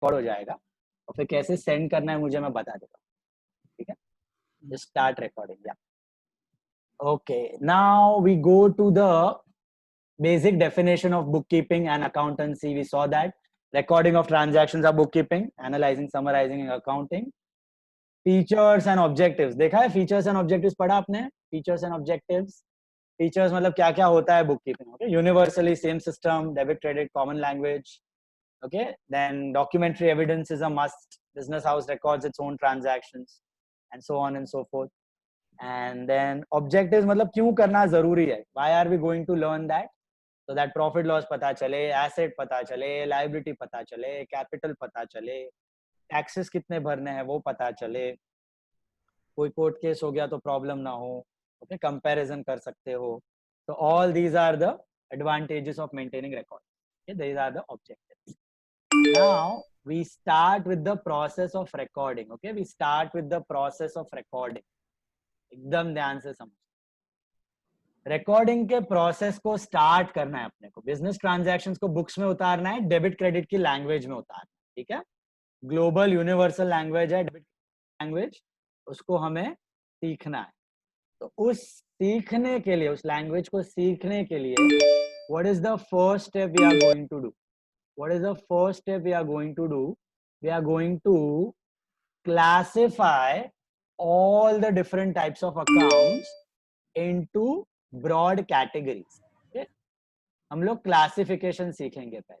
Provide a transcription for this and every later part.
Record हो जाएगा और फिर कैसे सेंड करना है मुझे मैं बता देता हूँ, ठीक है? Just start recording. या okay, now we go to the basic definition of bookkeeping and accountancy. We saw that recording of transactions are bookkeeping, analyzing, summarizing and accounting. Features and objectives, देखा है features and objectives पढ़ा आपने? Features and objectives, features मतलब क्या क्या होता है bookkeeping, okay? Universally same system, debit credit, common language, okay? Then documentary evidence is a must, business house records its own transactions and so on and so forth. And then objectives मतलब क्यों करना जरूरी है, why are we going to learn that? So that profit loss पता चले, asset पता चले, liability पता चले, capital पता चले, taxes कितने भरने हैं वो पता चले, कोई कोर्ट केस हो गया तो प्रॉब्लम ना हो, ओके, कंपैरिजन कर सकते हो. So all these are the advantages of maintaining record. Okay, these are the objectives. Now we start with the process of recording. Okay, we start with the process of recording. एकदम ध्यान से समझ. Recording के process को start करना है अपने को. बिजनेस ट्रांजैक्शंस को बुक्स में उतारना है, डेबिट क्रेडिट की लैंग्वेज में उतारना है, ठीक है? ग्लोबल यूनिवर्सल लैंग्वेज है डेबिट लैंग्वेज, उसको हमें सीखना है. तो उस सीखने के लिए, उस लैंग्वेज को सीखने के लिए what is the first step we are going to do? What is the first step we are going to do? We are going to classify all the different types of accounts into broad categories. Okay? हम लोग classification सीखेंगे पहले.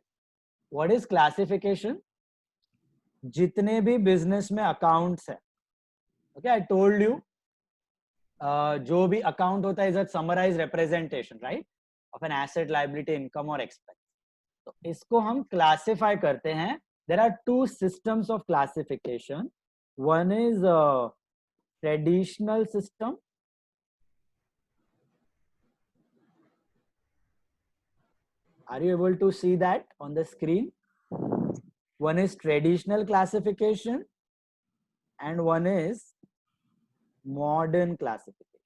What is classification? जितने भी business में accounts है, okay, I told you, जो भी अकाउंट होता है is a summarise representation, right, of an asset, liability, income और एक्सपेंस. तो इसको हम क्लासिफाई करते हैं. There are two systems of classification. One is traditional system. Are you able to see that on the screen? One is traditional classification and one is modern classification.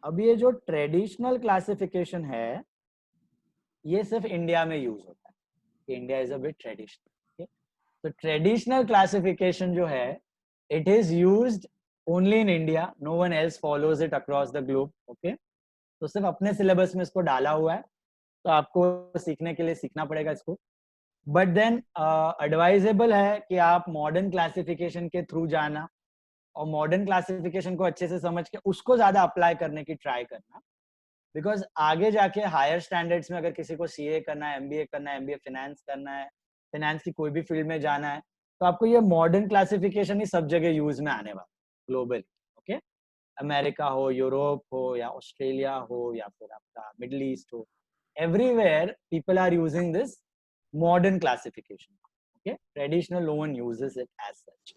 अब ये जो traditional classification है ये सिर्फ India में use होता है. India is a bit traditional. तो ट्रेडिशनल क्लासिफिकेशन जो है it is used only in India. No one else follows it across the globe. Okay, तो सिर्फ अपने सिलेबस में इसको डाला हुआ है, तो आपको सीखने के लिए सीखना पड़ेगा इसको. बट देन एडवाइजेबल है कि आप मॉडर्न क्लासिफिकेशन के थ्रू जाना और मॉडर्न क्लासिफिकेशन को अच्छे से समझ के उसको ज्यादा अप्लाई करने की ट्राई करना. बिकॉज आगे जाके हायर स्टैंडर्ड्स में अगर किसी को सीए करना है, एमबीए करना है, एमबीए फाइनेंस करना है, फाइनेंस की कोई भी फील्ड में जाना है, तो आपको ये मॉडर्न क्लासिफिकेशन ही सब जगह यूज में आने वाला ग्लोबल. ओके, अमेरिका हो, यूरोप हो या ऑस्ट्रेलिया हो या फिर आपका मिडिल ईस्ट हो, everywhere people are using this modern classification. Okay, traditional no one uses it as such.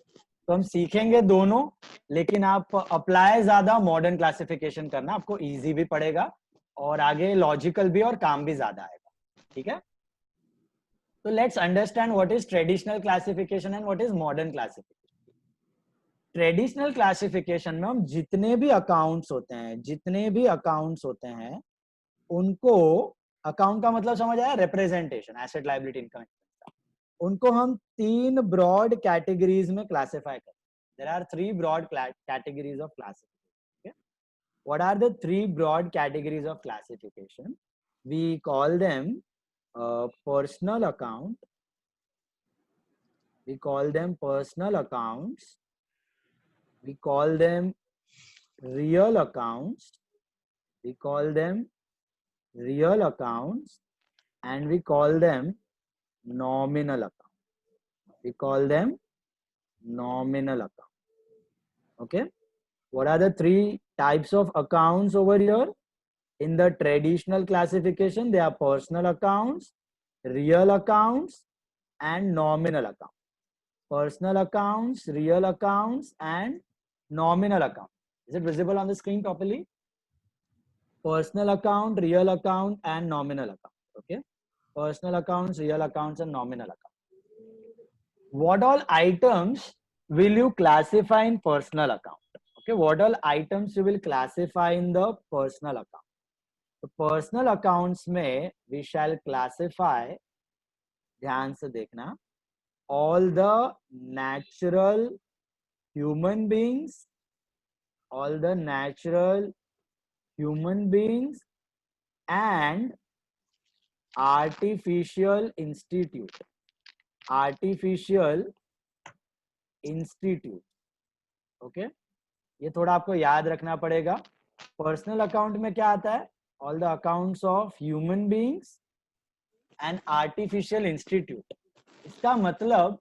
तो हम सीखेंगे दोनों, लेकिन आप अप्लाई ज्यादा मॉडर्न क्लासिफिकेशन करना, आपको इजी भी पड़ेगा और आगे लॉजिकल भी और काम भी ज्यादा आएगा. ठीक है, तो let's understand what is traditional classification and what is modern classification. Traditional classification में हम जितने भी अकाउंट्स होते हैं उनको, अकाउंट का मतलब समझ आया, रिप्रेजेंटेशन, एसेट, लायबिलिटी, इनकम, उनको हम तीन ब्रॉड कैटेगरीज में क्लासिफाई करते हैं. There are three broad categories of classification. What are the three broad categories of classification? We call them personal account, we call them personal accounts, we call them real accounts, we call them real accounts, and we call them nominal accounts. We call them nominal accounts. Okay, what are the three types of accounts over here? In the traditional classification, they are personal accounts, real accounts, and nominal accounts. Personal accounts, real accounts, and nominal accounts. Is it visible on the screen properly? Personal account, real account, and nominal account. Okay, personal accounts, real accounts, and nominal account. What all items will you classify in personal account? Okay, what all items you will classify in the personal account? So personal accounts में we shall classify, ध्यान से देखना, all the natural human beings, all the natural human beings and artificial institute, artificial institute. Okay, ये थोड़ा आपको याद रखना पड़ेगा. पर्सनल अकाउंट में क्या आता है? All the accounts of human beings and artificial institute. इसका मतलब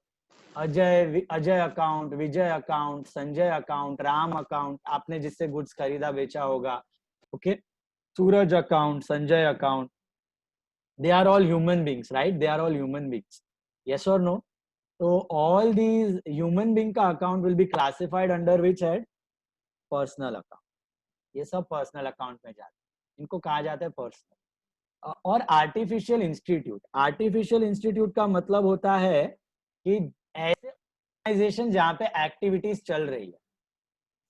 Ajay account, Vijay account, Sanjay account, Ram account, आपने जिससे गुड्स खरीदा बेचा होगा. Okay, Suraj account, Sanjay account, they are all human beings, right? They are all human beings. Yes or no? So all these human being का account will be classified under which head? Personal account. ये सब personal account में जाते हैं, इनको कहा जाता है पर्सनल. और आर्टिफिशियल इंस्टीट्यूट, आर्टिफिशियल इंस्टीट्यूट का मतलब होता है कि ऐसे ऑर्गेनाइजेशन जहाँ पे एक्टिविटीज चल रही है,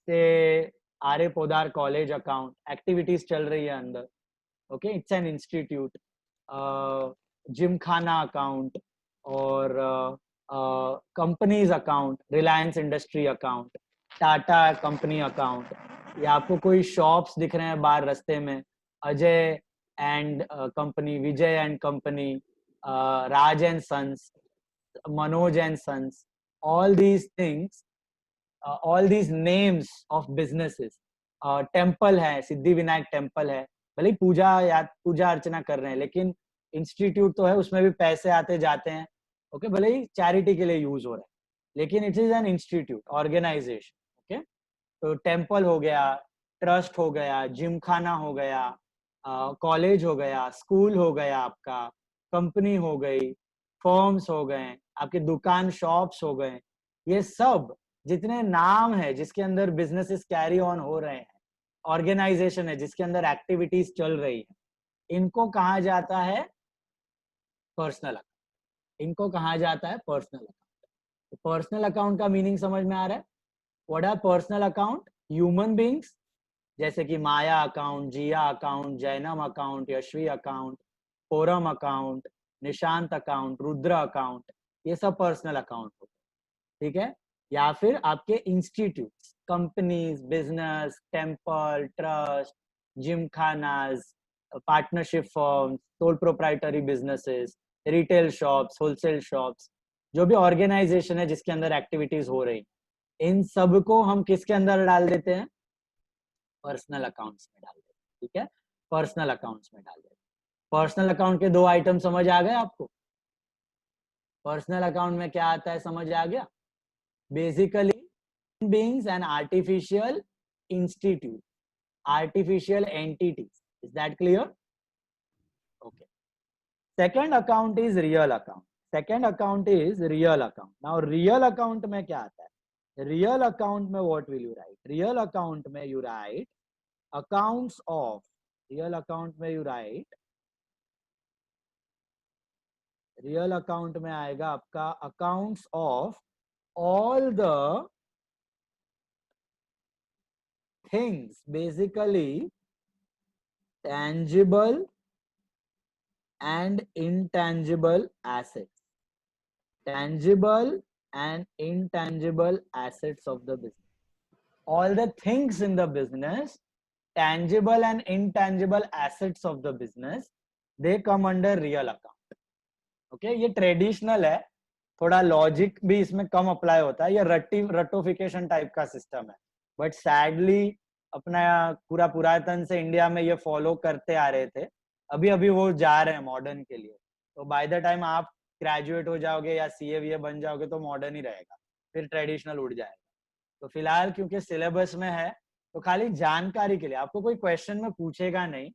से Arya Podar college account, activities चल रही है अंदर. Okay, it's an institute. Gymkhana account और companies account, Reliance industry account, Tata company account, या आपको कोई शॉप्स दिख रहे हैं बाहर रास्ते में, Ajay and company, Vijay and company, Raj and sons, Manoj and sons, all these things, all these names of businesses. Temple है, सिद्धि विनायक टेम्पल है, भले ही पूजा अर्चना कर रहे हैं, लेकिन इंस्टीट्यूट तो है, उसमें भी पैसे आते जाते हैं. ओके, भले ही चैरिटी के लिए यूज हो रहा है, लेकिन it is an institute, organisation. Okay, तो टेम्पल हो गया, ट्रस्ट हो गया, जिमखाना हो गया, कॉलेज हो गया, स्कूल हो गया, आपका कंपनी हो गई, फर्म्स हो गए, आपके दुकान शॉप्स हो गए, ये सब जितने नाम है जिसके अंदर बिजनेसेस कैरी ऑन हो रहे हैं, ऑर्गेनाइजेशन है जिसके अंदर एक्टिविटीज चल रही है, इनको कहा जाता है पर्सनल अकाउंट. इनको कहा जाता है पर्सनल अकाउंट. पर्सनल अकाउंट का मीनिंग समझ में आ रहा है? What are personal account? Human beings, जैसे कि Maya account, Jiya account, Jainam account, Yashvi account, Forum account, Nishant account, Rudra account, ये सब पर्सनल अकाउंट होते हैं. ठीक है? या फिर आपके institute, companies, business, temple, trust, gymkhanas, partnership firms, sole proprietary businesses, retail shops, wholesale shops, जो भी ऑर्गेनाइजेशन है जिसके अंदर एक्टिविटीज हो रही, इन सबको हम किसके अंदर डाल देते हैं? पर्सनल अकाउंट्स में डाल देते हैं. ठीक है, पर्सनल अकाउंट्स में डाल देते हैं. पर्सनल अकाउंट के दो आइटम समझ आ गए आपको? पर्सनल अकाउंट में क्या आता है, समझ आ गया? Basically beings and artificial institute, artificial entities. Is that clear? Okay. Second account is real account. Second account is real account. Now real account में क्या आता है? Real account में what will you write? Real account में you write accounts of, real account में you write, real account में आएगा आपका accounts of all the things, basically tangible and intangible assets. Tangible and intangible assets of the business. All the things in the business, tangible and intangible assets of the business, they come under real account. Okay, ये traditional है, थोड़ा logic भी इसमें कम apply होता है, ये रटोफिकेशन type का system है, बट सैडली अपना पूरा पुरातन से इंडिया में ये फॉलो करते आ रहे थे, अभी अभी वो जा रहे हैं मॉडर्न के लिए. तो बाय द टाइम आप ग्रेजुएट हो जाओगे या सीए बन जाओगे तो मॉडर्न ही रहेगा, फिर ट्रेडिशनल उड़ जाएगा. तो फिलहाल क्योंकि सिलेबस में है, तो खाली जानकारी के लिए, आपको कोई क्वेश्चन में पूछेगा नहीं,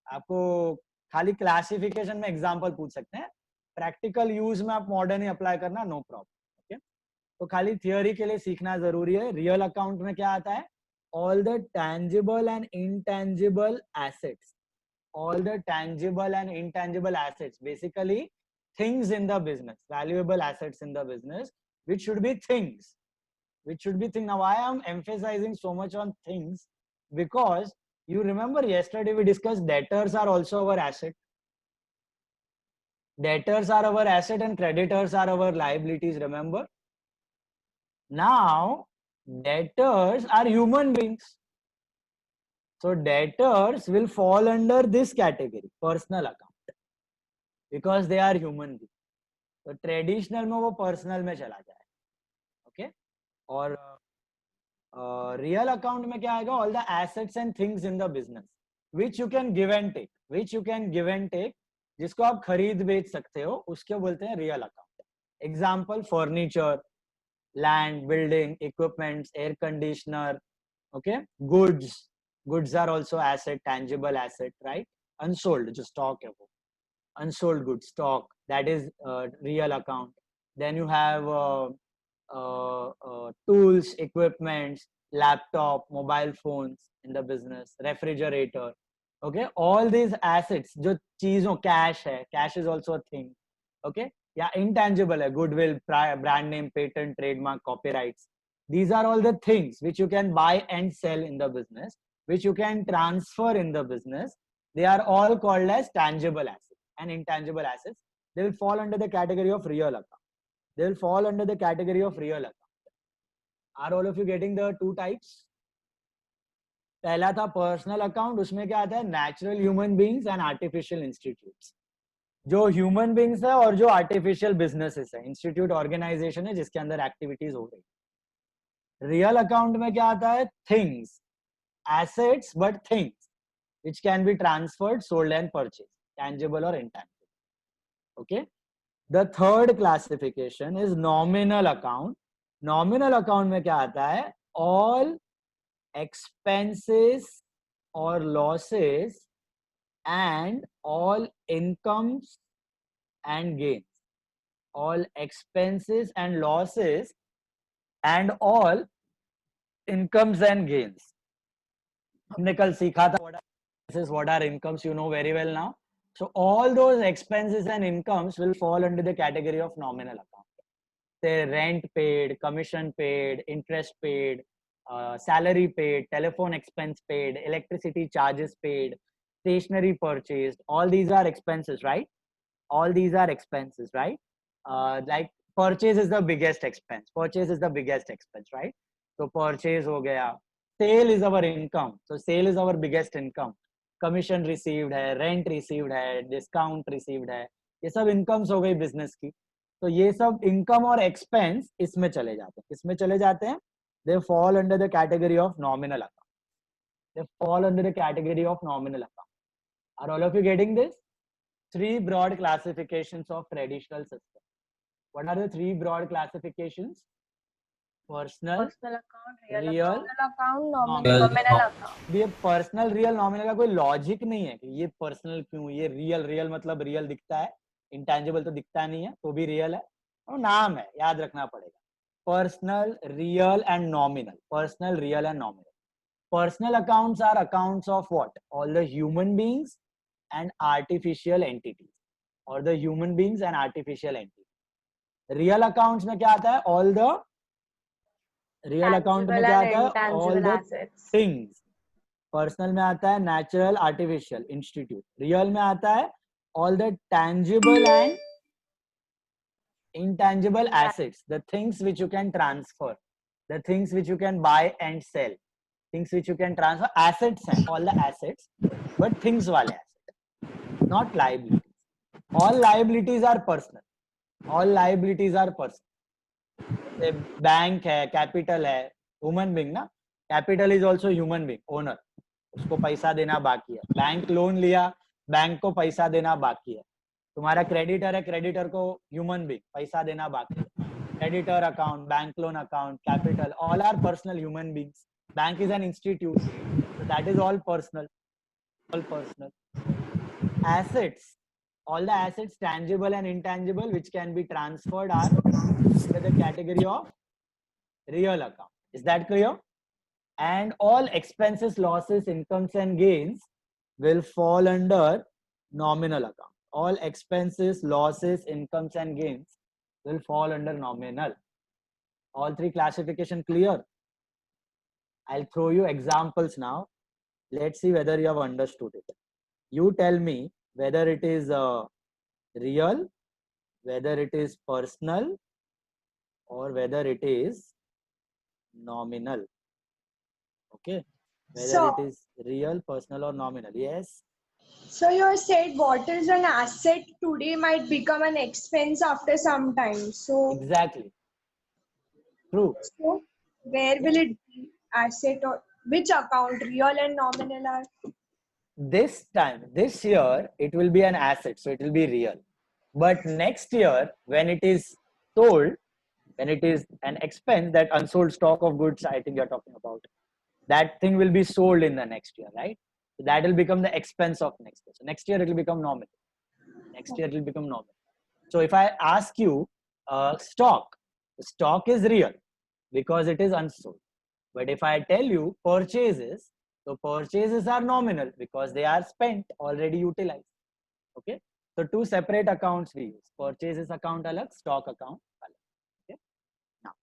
आपको खाली क्लासिफिकेशन में एग्जाम्पल पूछ सकते हैं, प्रैक्टिकल यूज में आप मॉडर्न ही अप्लाई करना, नो प्रॉब्लम. ओके, तो खाली थियोरी के लिए सीखना जरूरी है. रियल अकाउंट में क्या आता है? All the tangible and intangible assets, all the tangible and intangible assets, basically things in the business, valuable assets in the business, which should be things, now why I'm emphasizing so much on things, because you remember yesterday we discussed debtors are also our asset. Debtors are our asset and creditors are our liabilities, remember? Now, debtors are human beings. So debtors will fall under this category, personal account, because they are human beings. तो traditional में वो personal में चला जाए, okay? और real account में क्या आएगा? All the assets and things in the business which you can give and take, जिसको आप खरीद बेच सकते हो, उसके बोलते हैं real account. Example, furniture, land, building, equipments, air conditioner, okay? Goods are also asset, tangible asset, right? Unsold, जो stock है वो, unsold goods, stock, that is real account. Then you have tools, equipments, laptop, mobile phones in the business, refrigerator, okay? All these assets, जो चीजों, cash is also a thing, okay? या intangible है, goodwill, brand name, patent, trademark, copyrights. These are all the things which you can buy and sell in the business, which you can transfer in the business. They are all called as tangible assets and intangible assets. They will fall under the category of real account. They will fall under the category of real account. Are all of you getting the two types? पहला था personal account, उसमें क्या आता है? Natural human beings and artificial institutes. जो human beings है और जो आर्टिफिशियल बिजनेसेस है, इंस्टीट्यूट ऑर्गेनाइजेशन है जिसके अंदर एक्टिविटीज हो रही. रियल अकाउंट में क्या आता है? Things, assets, but things which can be transferred, sold and purchased, tangible or intangible. Okay. The third classification is nominal account. Nominal account में क्या आता है? All expenses or losses and all incomes and gains. All expenses and losses and all incomes and gains. हमने कल सीखा था what are incomes, you know very well now. So all those expenses and incomes will fall under the category of nominal account. Say rent paid, commission paid, interest paid, salary paid, telephone expense paid, electricity charges paid, stationery purchased. All these are expenses, right? All these are expenses, right? Like purchase is the biggest expense. Purchase is the biggest expense, right? So purchase हो गया. Sale is our income. So sale is our biggest income. Commission received है, rent received है, discount received है, ये सब incomes हो गई business की. तो ये सब इनकम और एक्सपेंस इसमें चले जाते हैं. किसमें चले जाते हैं? They fall under the category of nominal account. They fall under the category of nominal account. Are all of you getting this? Three broad classifications of traditional system. What are the three broad classifications? Personal account, real account, nominal account. ये personal real nominal का कोई logic नहीं है कि ये personal क्यों, ये real मतलब रियल दिखता है, इंटेंजिबल तो दिखता नहीं है, तो भी रियल है. और नाम है, याद रखना पड़ेगा. Personal, real and nominal. Personal, real and nominal. Personal accounts are accounts of what? All the human beings and artificial entities, और the human beings and artificial entities. Real accounts में क्या आता है? ऑल द रियल अकाउंट में क्या आता है? All the things. Personal में आता है नेचुरल, आर्टिफिशियल, इंस्टीट्यूट. रियल में आता है all the tangible and intangible assets, the things which you can transfer, the things which you can buy and sell, things which you can transfer. Assets हैं, all the assets, but things वाले assets, not liabilities. All liabilities are personal. All liabilities are personal. Bank है, capital है, human being ना. Capital is also human being, owner, उसको पैसा देना बाकी है. बैंक लोन लिया, बैंक को पैसा देना बाकी है. तुम्हारा क्रेडिटर है, क्रेडिटर को ह्यूमन बीइंग पैसा देना बाकी है. Creditor account, bank loan account, capital, all are personal human beings. Bank is an institute, so that is all personal. All personal. Assets, all the assets, tangible and intangible, which can be transferred, are under the category of real account. Is that clear? And all expenses, losses, incomes and gains will fall under nominal account. All expenses, losses, incomes and gains will fall under nominal. All three classification clear? I'll throw you examples now. Let's see whether you have understood it. You tell me whether it is real, whether it is personal or whether it is nominal. Okay, whether So, it is real, personal or nominal. Yes. so you said what is an asset today might become an expense after some time. Exactly. True. So where will it be? Asset or which account? Real and nominal are? This year, it will be an asset, so it will be real. But next year, when it is sold, when it is an expense, that unsold stock of goods, I think you're talking about, that thing will be sold in the next year, right? So that will become the expense of next year. So next year, it will become nominal. Next year, it will become nominal. So if I ask you, stock is real because it is unsold. But if I tell you purchases, so purchases are nominal because they are spent, already utilized. Okay. So two separate accounts we use. Purchases account alag, stock account alag. Okay. Now,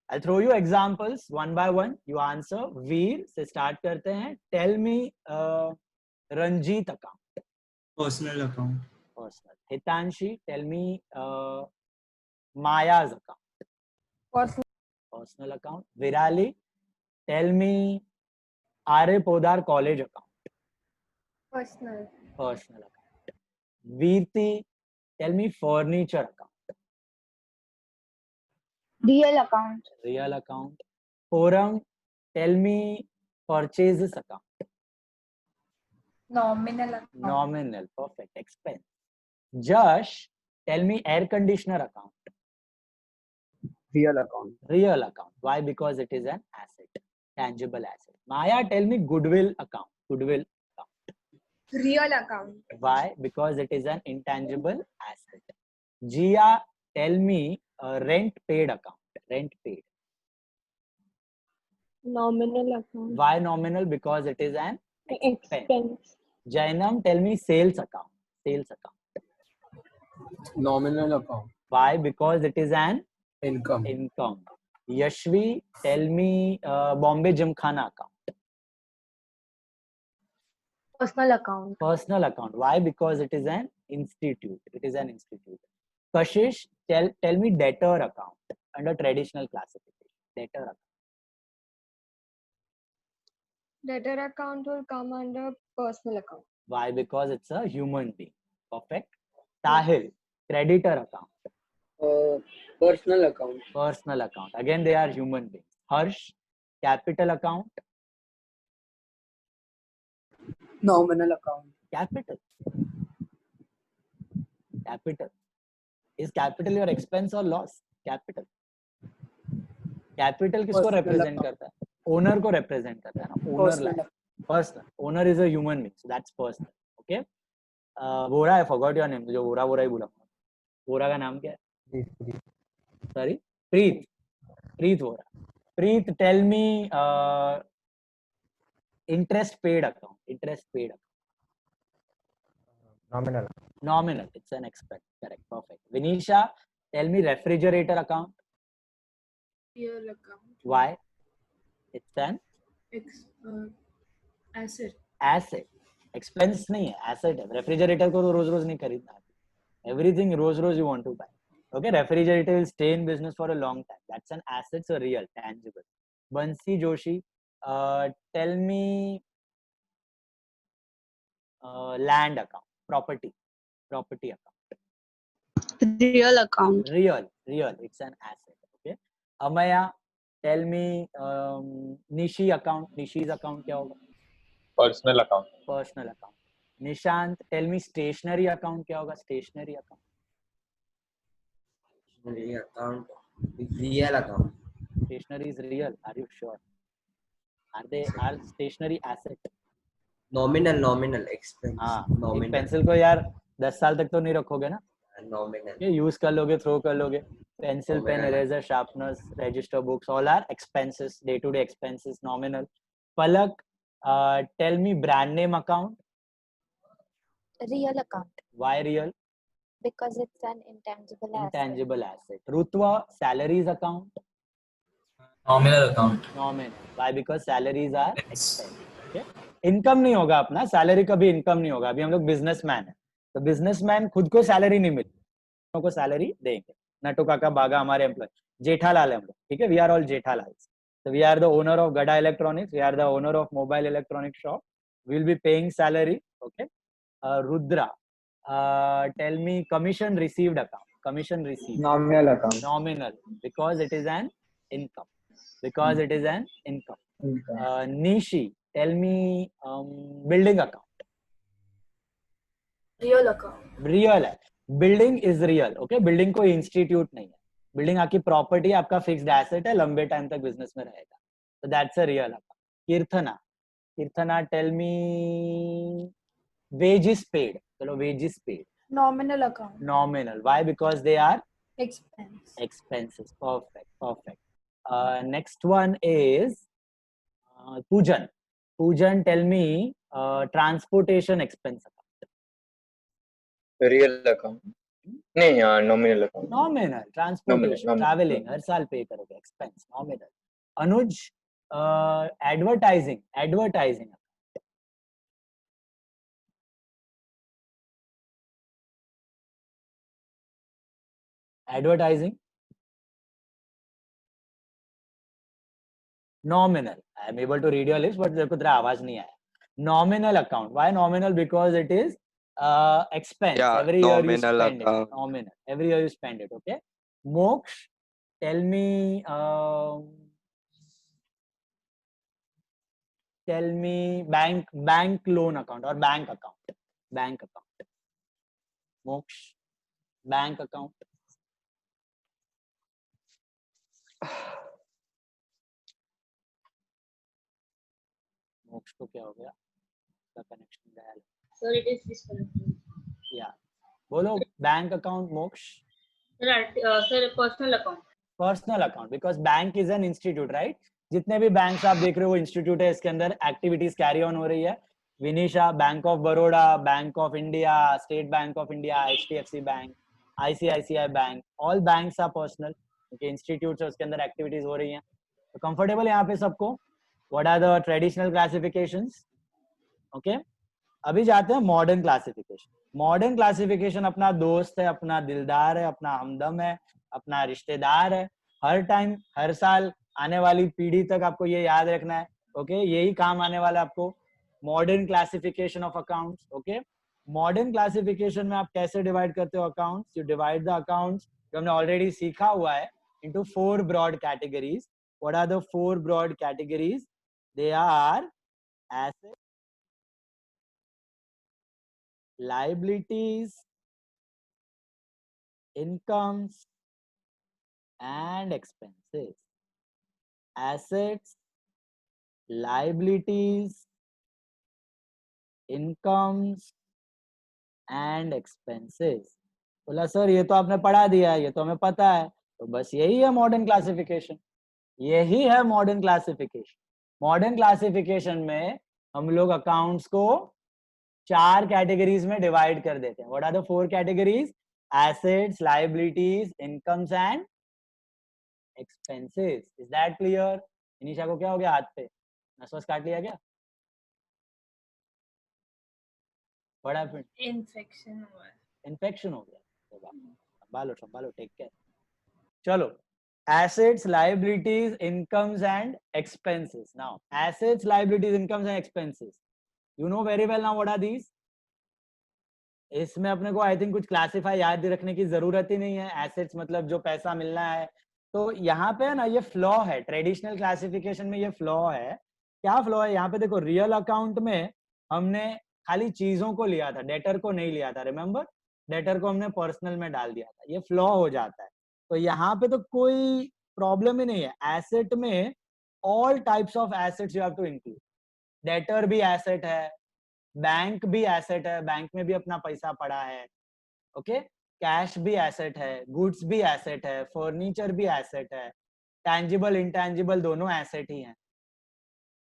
I'll throw you examples one by one. You answer. Veer से start करते हैं. Tell me Ranjit account. Personal account. Personal. Hitanshi, tell me Maya's account. Personal account. Virali, tell me Arya Podar college account. Personal. Personal account. Veerti, tell me furniture account. Real account. Real account. Forum, tell me purchases account. Nominal account. Nominal. Perfect. Expense. Josh, tell me air conditioner account. Real account. Real account. Why? Because it is an asset. Tangible asset. Maya, tell me goodwill account. Goodwill account. Real account. Why? Because it is an intangible asset. Gia, tell me rent paid account. Rent paid. Nominal account. Why nominal? Because it is an expense. Expense. Jainam, tell me sales account. Sales account. Nominal account. Why? Because it is an Income. income. Yashvi, tell me Bombay Gymkhana account. Personal account. Personal account. Why? Because it is an institute. It is an institute. Kashish, tell me debtor account under traditional classification. Debtor account. Debtor account will come under personal account. Why? Because it's a human being. Perfect. Tahil, creditor account. Personal account. Personal account. Again, they are human beings. Harsh, capital account. Nominal account. Capital. Capital. Is capital your expense or loss? Capital. Capital किसको represent करता है? Owner को represent करता है ना? Owner like. Personal. Owner is a human being. So that's personal. Okay. Vora, I forgot your name. जो Vora ही बोला. Vora का नाम क्या है? Sorry. Preet Vora. Preet, tell me interest paid account. Interest paid account. Nominal. Nominal. It's an expense. Correct. Perfect. Vinisha, tell me refrigerator account. Real account. Why? It's an Asset. asset. Expense नहीं है, asset है. Refrigerator को तो रोज नहीं खरीदना. Everything rose you want to buy. Okay, refrigerator will stay in business for a long time. That's an asset, so real, tangible. Bansi Joshi, tell me land account, property account. Real account. Real, it's an asset. Okay. Amaya, tell me Nishi account. Nishi's account क्या होगा? Personal account. Personal account. Nishant, tell me stationery account क्या होगा? Stationery account. Account. Real account. Stationery is real. Are you sure? Are stationery asset? Nominal expense. हाँ. Nominal. Pencil को यार 10 साल तक तो नहीं रखोगे ना? Nominal. ये यूज कर लोगे, थ्रो कर लोगे. Pencil, pen, eraser, sharpeners, register books, all are expenses, day-to-day expenses, nominal. Palak, tell me brand name account. Real account. Why real? Because it's an intangible asset. Intangible asset. Rutwa, salaries account. Nominal account. Nominal. Why? Because salaries are expense. Okay. Income नहीं होगा अपना, salary कभी income नहीं होगा. अभी हम लोग businessman है, तो बिजनेसमैन खुद को सैलरी नहीं मिली, को सैलरी देंगे। नटू काका बागा हमारे एम्प्लॉय, जेठालाल है हम लोग, ठीक है, we are all Jethalal. So we are the owner of Gada Electronics. We are the owner of mobile electronics shop. We will be paying salary. Okay. Rudra, tell me commission received account. Commission received. Nominal account. Nominal, because it is an income. Because it is an income. Nishi, tell me building account. Real account. Real है. Building is real. Okay. Building कोई institute नहीं है. Building आपकी property, आपका fixed asset है, लंबे time तक business में रहेगा, तो that's a real account. Keerthana, Keerthana tell me wages paid. चलो wages paid. Nominal account. Nominal, why? Because they are Expense. expenses. Perfect, perfect. Next one is Pujan. Pujan, tell me transportation expense account. Real account. नहीं, nominal account. Nominal, transportation, travelling, हर साल pay करोगे, expense, nominal. Anuj, advertising, advertising, advertising, nominal. I am able to read your lips, but देखो तेरा आवाज नहीं आया। Nominal account, why nominal? Because it is expense. Yeah, every year you nominal spend it. account. Nominal, every year you spend it. Okay. Moksh, tell me bank loan account or bank account. Bank account. Moksh, bank account. मोक्ष को क्या हो गया? उसका connection गया। Sir, it is disconnected. या बोलो bank account मोक्ष। Sir, personal account. Personal account, because bank is an institute, right? जितने भी बैंक्स आप देख रहे हो वो इंस्टीट्यूट है, इसके अंदर एक्टिविटीज कैरी ऑन हो रही है। Vinisha, bank of Baroda, bank of India, state bank of India, HDFC bank, ICICI bank, all banks are personal, क्योंकि इंस्टीट्यूट है, उसके अंदर एक्टिविटीज हो रही हैं। तो कंफर्टेबल यहाँ पे सबको? What are the traditional classifications? Okay, अभी जाते हैं मॉडर्न क्लासिफिकेशन। मॉडर्न क्लासिफिकेशन अपना दोस्त है, अपना दिलदार है, अपना हमदम है, अपना रिश्तेदार है। हर टाइम, हर साल, आने वाली पीढ़ी तक आपको ये याद रखना है। ओके, यही काम आने वाला है आपको। Modern classification of accounts. Okay, modern classification में आप कैसे डिवाइड करते हो accounts? You divide the accounts, जो हमने ऑलरेडी सीखा हुआ है, into 4 broad categories. What are the 4 broad categories? They are asset, liabilities, incomes and expenses. Assets, liabilities, incomes and expenses. बोला सर ये तो आपने पढ़ा दिया है, ये तो हमें पता है। तो बस यही है मॉडर्न क्लासिफिकेशन, यही है मॉडर्न क्लासिफिकेशन। मॉडर्न क्लासिफिकेशन में हम लोग अकाउंट्स को 4 कैटेगरीज में डिवाइड कर देते हैं। What are the 4 categories? Assets, liabilities, incomes and expenses. Is that clear? Inisha को क्या हो गया हाथ पे? नस काट लिया क्या? What happened? Infection हुआ है। इन्फेक्शन हो गया। संभालो संभालो, टेक केयर। चलो, assets, liabilities, incomes and expenses. Now assets, liabilities, incomes and expenses, you know very well now what are these? इसमें अपने को आई थिंक कुछ क्लासिफाई याद रखने की जरूरत ही नहीं है। एसेट्स मतलब जो पैसा मिलना है। तो यहाँ पे ना ये फ्लॉ है, ट्रेडिशनल क्लासिफिकेशन में ये फ्लॉ है। क्या फ्लॉ है? यहाँ पे देखो, रियल अकाउंट में हमने खाली चीजों को लिया था, डेटर को नहीं लिया था। रिमेम्बर, डेटर को हमने पर्सनल में डाल दिया था, ये फ्लॉ हो जाता है। तो यहाँ पे तो कोई प्रॉब्लम ही नहीं है। एसेट में all types of assets you have to include. Debtor भी एसेट है, बैंक भी एसेट है, बैंक में भी अपना पैसा पड़ा है। ओके, कैश भी एसेट है, गुड्स भी एसेट है, फर्नीचर भी एसेट है, टैंजिबल इंटैंजिबल दोनों एसेट ही हैं।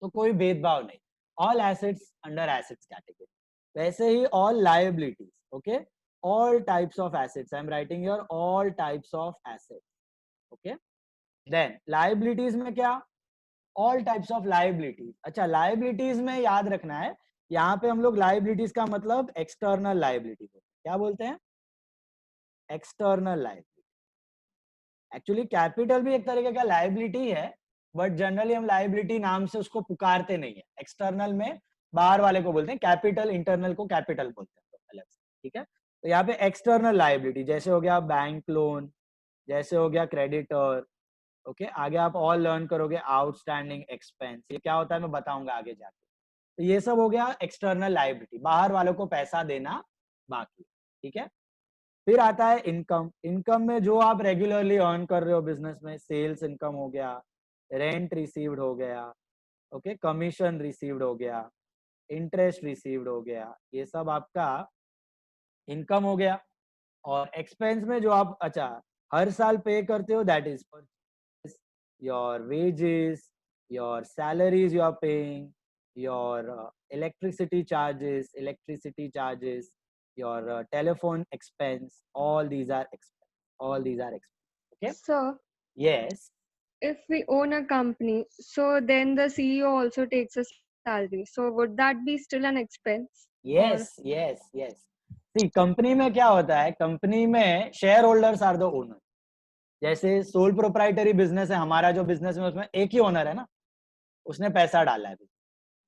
तो कोई भेदभाव नहीं, all assets under assets category. वैसे ही all liabilities. Okay, all types of assets, I am writing here all types of assets. Okay, then liabilities में क्या? all types of liabilities. अच्छा, liabilities में याद रखना है, यहाँ पे हम लोग liabilities का मतलब external liability को, क्या बोलते हैं? External liability. एक्चुअली कैपिटल भी एक तरीके का लायबिलिटी है, बट जनरली हम लायबिलिटी नाम से उसको पुकारते नहीं है। एक्सटर्नल में बाहर वाले को बोलते हैं, कैपिटल इंटरनल को कैपिटल बोलते हैं, तो अलग से, ठीक है। तो यहाँ पे एक्सटर्नल लायबिलिटी जैसे हो गया बैंक लोन, जैसे हो गया क्रेडिटर, ओके। आगे आप और लर्न करोगे आउटस्टैंडिंग एक्सपेंस, ये क्या होता है मैं बताऊंगा आगे जाके। तो ये सब हो गया एक्सटर्नल लायबिलिटी, बाहर वालों को पैसा देना बाकी, ठीक है। फिर आता है इनकम। इनकम में जो आप रेगुलरली अर्न कर रहे हो बिजनेस में, सेल्स इनकम हो गया, रेंट रिसीव्ड हो गया, ओके, कमीशन रिसीव्ड हो गया, इंटरेस्ट रिसीव्ड हो गया, ये सब आपका इनकम हो गया। और एक्सपेंस में जो आप अच्छा हर साल पे करते हो, that is your wages, your salaries you are paying, your electricity charges, your telephone expense, all these are expense, okay. So, Yes, if we own a company, so then the CEO also takes a salary. So would that be still an expense? yes, see, company में क्या होता है, company में share holders are the owner. जैसे sole proprietary business है हमारा, जो business में उसमें एक ही ओनर है ना, उसने पैसा डाला है,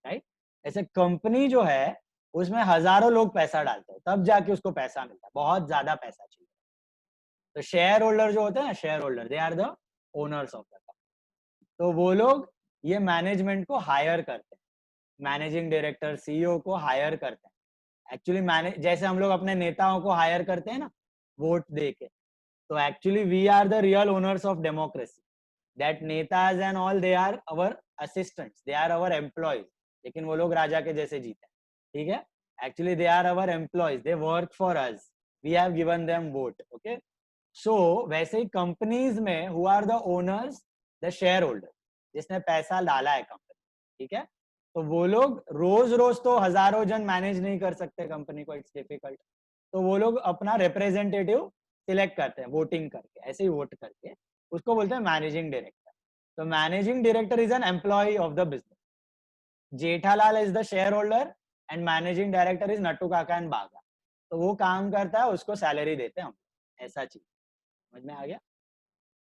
राइट। ऐसे कंपनी जो है उसमें हजारों लोग पैसा डालते हैं, तब जाके उसको पैसा मिलता है, बहुत ज्यादा पैसा चाहिए। तो शेयर होल्डर जो होते हैं ना, share holder, they are the owners of the company. तो वो लोग ये मैनेजमेंट को हायर करते हैं, मैनेजिंग डायरेक्टर, सीईओ को हायर करते हैं। एक्चुअली जैसे हम लोग अपने नेताओं को हायर करते हैं ना वोट दे के, तो actually we are the real owners of democracy. That नेताज and all, they are our assistants, they are our employees, लेकिन वो लोग राजा के जैसे जीते हैं, ठीक है। Actually they are our employees, they work for us, we have given them vote, okay. So वैसे ही कंपनीज में who are the owners, the share holder, जिसने पैसा डाला है कंपनी, ठीक है। तो वो लोग रोज रोज तो हजारों जन मैनेज नहीं कर सकते कंपनी को, इट्स डिफिकल्ट। तो वो लोग अपना रिप्रेजेंटेटिव सिलेक्ट करते हैं वोटिंग करके, ऐसे ही वोट करके, उसको बोलते हैं मैनेजिंग डायरेक्टर। तो managing director is an employee of the business. Jethalal is the share holder and managing director is Nattu Kaka and बागा। तो वो काम करता है, उसको सैलरी देते हैं हम, ऐसा चीज समझ में आ गया।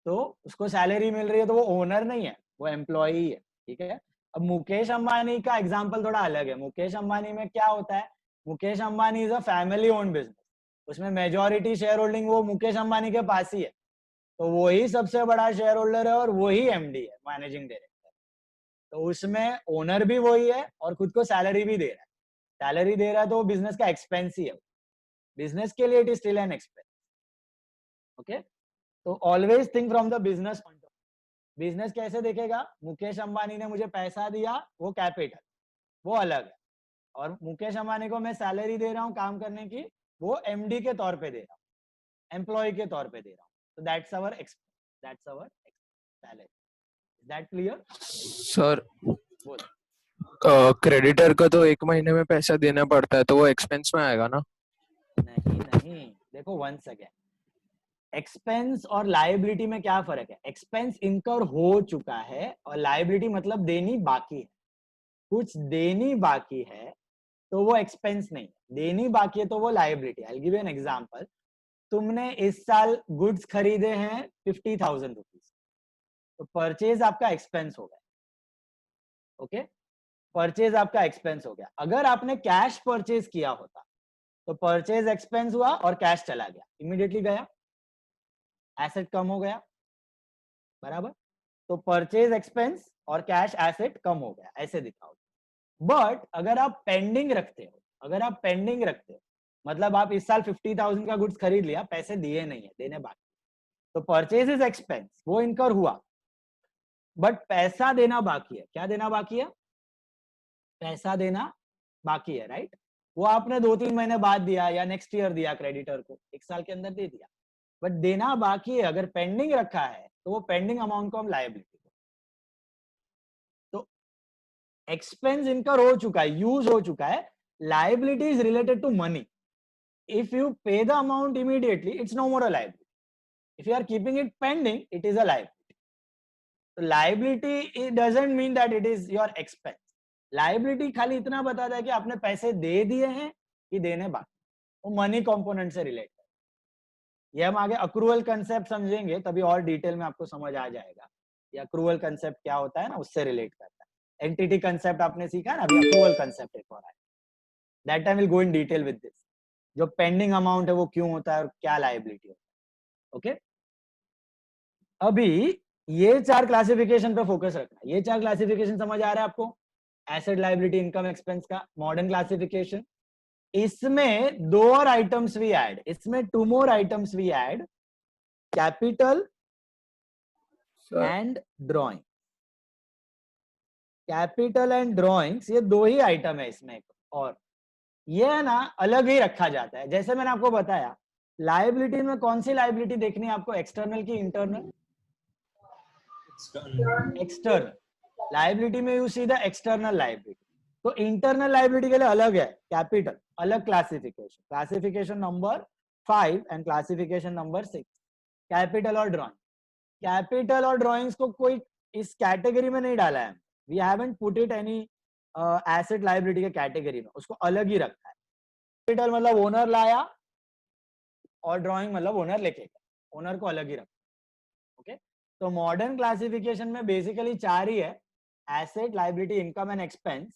तो उसको सैलरी मिल रही है तो वो ओनर नहीं है, वो एम्प्लॉय ही है, ठीक है। अब मुकेश अंबानी का एग्जांपल थोड़ा अलग है। मुकेश अंबानी में क्या होता है, Mukesh Ambani is a family owned business, उसमें मेजॉरिटी शेयर होल्डिंग वो मुकेश अंबानी के पास ही है, तो वो ही सबसे बड़ा शेयर होल्डर है और वो ही एमडी है, मैनेजिंग डायरेक्टर। तो उसमें ओनर भी वही है और खुद को सैलरी भी दे रहा है। सैलरी दे रहा है तो वो बिजनेस का एक्सपेंस ही है, बिजनेस के लिए it is still an expense, okay. तो always think from the business point of view. Business कैसे देखेगा, मुकेश अंबानी ने मुझे पैसा दिया, वो कैपिटल, वो अलग है। और मुकेश अंबानी को मैं सैलरी दे रहा हूँ काम करने की, वो एमडी के तौर पे दे रहा हूँ, एम्प्लॉय के तौर पे दे रहा हूँ। तो that's our expense, that's our salary. Is that clear? Sir बोल। क्रेडिटर का तो 1 महीने में पैसा देना पड़ता है, तो वो एक्सपेंस में आएगा ना? नहीं, देखो वंस अगेन, एक्सपेंस और लायबिलिटी में क्या फर्क है। एक्सपेंस इनकर हो चुका है और लायबिलिटी मतलब देनी बाकी है। कुछ देनी बाकी है तो वो एक्सपेंस नहीं है, देनी बाकी है तो वो liability. I will give you an example. तुमने इस साल गुड्स खरीदे हैं 50,000 रुपीज, तो परचेज आपका एक्सपेंस हो गया, ओके। परचेज आपका एक्सपेंस हो गया। अगर आपने कैश परचेज किया होता तो परचेज एक्सपेंस हुआ और कैश चला गया, इमीडिएटली गया, एसेट कम हो गया, बराबर। तो परचेज एक्सपेंस और कैश एसेट कम हो गया, ऐसे दिखाओ। बट अगर आप पेंडिंग रखते हो, मतलब आप इस साल 50,000 का गुड्स खरीद लिया, पैसे दिए नहीं है, देने बाकी, तो परचेज इज एक्सपेंस, वो इनकर हुआ, बट पैसा देना बाकी है। क्या देना बाकी है? पैसा देना बाकी है, राइट। वो आपने 2-3 महीने बाद दिया या नेक्स्ट ईयर दिया क्रेडिटर को, 1 साल के अंदर दे दिया, बट देना बाकी है। अगर पेंडिंग रखा है तो वो पेंडिंग अमाउंट को हम लायबिलिटी, तो एक्सपेंस इनकर हो चुका है, यूज हो चुका है। Liability is related to money. If you pay the amount immediately, it's no more a liability. If you are keeping it pending, it is a liability. तो liability it doesn't mean that it is your expense. Liability खाली इतना बताता है कि आपने पैसे दे दिए हैं कि देने बाकी, वो मनी कंपोनेंट से रिलेट करता है। ये हम आगे अक्रूवल कंसेप्ट समझेंगे तभी और डिटेल में आपको समझ आ जाएगा ये अक्रूवल कंसेप्ट क्या होता है ना, उससे रिलेट करता है। एंटिटी कंसेप्ट आपने सीखा ना, अभी अक्रूवल कंसेप्ट एक और है, that time will go in detail with this. जो पेंडिंग अमाउंट है वो क्यों होता है और क्या लायबिलिटी होता है। ओके, अभी ये 4 क्लासिफिकेशन पे फोकस रखना। ये 4 क्लासिफिकेशन समझ आ रहा है आपको? एसेट, लायबिलिटी, इनकम, एक्सपेंस का मॉडर्न क्लासिफिकेशन। इसमें 2 और आइटम्स वी ऐड, इसमें 2 more items we add, capital and drawing. Capital and drawings ये 2 ही आइटम है इसमें, और ये है ना अलग ही रखा जाता है। जैसे मैंने आपको बताया लायबिलिटी में कौन सी लायबिलिटी देखनी है आपको, एक्सटर्नल की इंटरनल? एक्सटर्नल। लायबिलिटी में you see the external liability. तो इंटरनल लायबिलिटी के लिए अलग है कैपिटल, अलग classification, classification number 5 and classification number 6, capital और ड्राइंग। कैपिटल और ड्राइंग्स को कोई इस कैटेगरी में नहीं डाला है, we haven't put it any asset liability के कैटेगरी में, उसको अलग ही रखा है। कैपिटल मतलब ओनर लाया और ड्राइंग मतलब ओनर लेके गया, ओनर को अलग ही रखा। ओके, तो मॉडर्न क्लासिफिकेशन में बेसिकली 4 ही है, asset, liability, income and expense.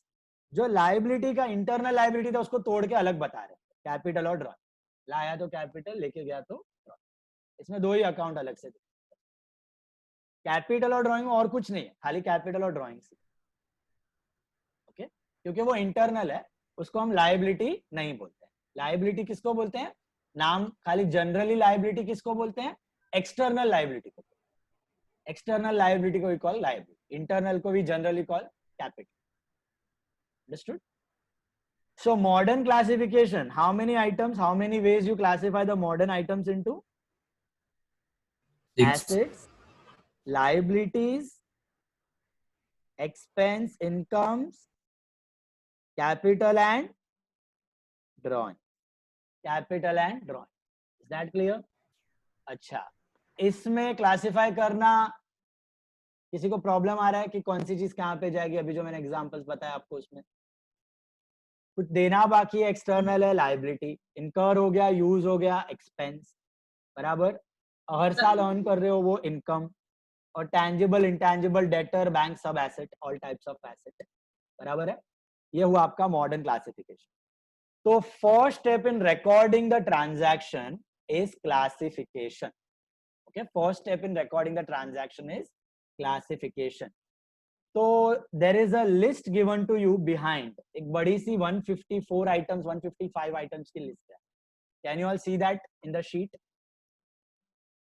जो लायबिलिटी का इंटरनल लायबिलिटी था उसको तोड़ के अलग बता रहे हैं, कैपिटल और ड्राइंग। लाया तो कैपिटल, लेके गया तो ड्राइंग। इसमें 2 ही अकाउंट अलग से। कैपिटल और ड्राइंग में और कुछ नहीं है, खाली कैपिटल और ड्राइंग से। ओके, क्योंकि वो इंटरनल है, उसको हम लायबिलिटी नहीं बोलते हैं। लायबिलिटी किसको बोलते हैं? नाम खाली जनरली लायबिलिटी किसको बोलते हैं? एक्सटर्नल लायबिलिटी को। एक्सटर्नल लायबिलिटी को वी कॉल लायबिलिटी, इंटरनल को we generally call capital. Understood? So modern classification, how many items, how many ways you classify the modern items into? 6. Assets, liabilities, expense, incomes, capital and drawing. Capital and drawing. Is that clear? अच्छा, इसमें classify करना किसी को problem आ रहा है कि कौन सी चीज कहाँ पे जाएगी? अभी जो मैंने एग्जांपल्स बताया आपको उसमें कुछ देना बाकी है, एक्सटर्नल है लायबिलिटी, इनकर हो गया, यूज हो गया एक्सपेंस, बराबर। हर साल अर्न कर रहे हो वो इनकम, और टैंजिबल, इंटैंजिबल, डेटर, बैंक, सब asset, all types of asset, बराबर है। ये हुआ आपका मॉडर्न क्लासिफिकेशन। तो first step in recording the transaction is classification. Okay, first step in recording the transaction is classification. तो there is a list given to you behind, एक बड़ी सी 154 आइटम्स, 155 आइटम्स की लिस्ट है। Can you all see that in the sheet?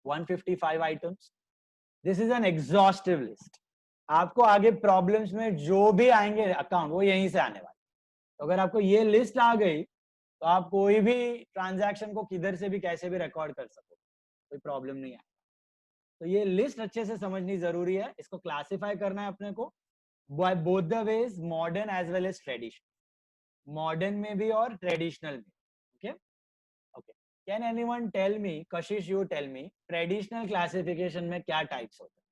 155 items. This is an exhaustive list. आपको आगे problems में जो भी आएंगे अकाउंट, वो यहीं से आने वाले। तो अगर आपको ये लिस्ट आ गई तो आप कोई भी ट्रांजैक्शन को किधर से भी कैसे भी रिकॉर्ड कर सको, कोई प्रॉब्लम नहीं है। तो ये लिस्ट अच्छे से समझनी जरूरी है, इसको क्लासिफाई करना है अपने को by both the ways, modern as well as traditional, modern में भी और ट्रेडिशनल में। Okay okay, can anyone tell me, Kashish you tell me, traditional classification में क्या टाइप्स होते हैं?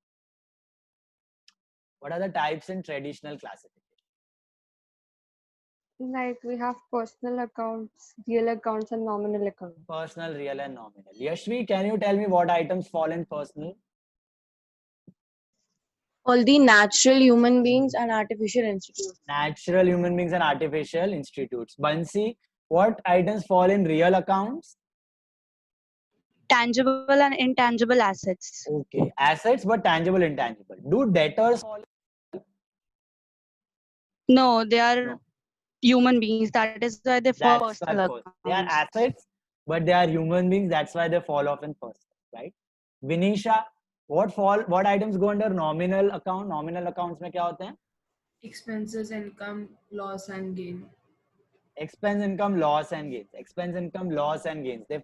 What are the types in traditional classification? Like we have personal accounts, real accounts, and nominal accounts. Personal, real and nominal. Yashvi, can you tell me what items fall in personal? All the natural human beings and artificial institutes. Natural human beings and artificial institutes. Bansi, what items fall in real accounts? Tangible and intangible assets. Okay, assets but tangible, intangible. Do debtors fall? No, they are No. human beings. That is why they fall That's why personal first. They are accounts. assets, but they are human beings. That's why they fall off in personal, right? Vinisha, what items go under nominal account? Nominal accounts में क्या होते हैं? Expenses, income, loss and gain. Expense, income, loss and gains. Expense, income, loss and gains. They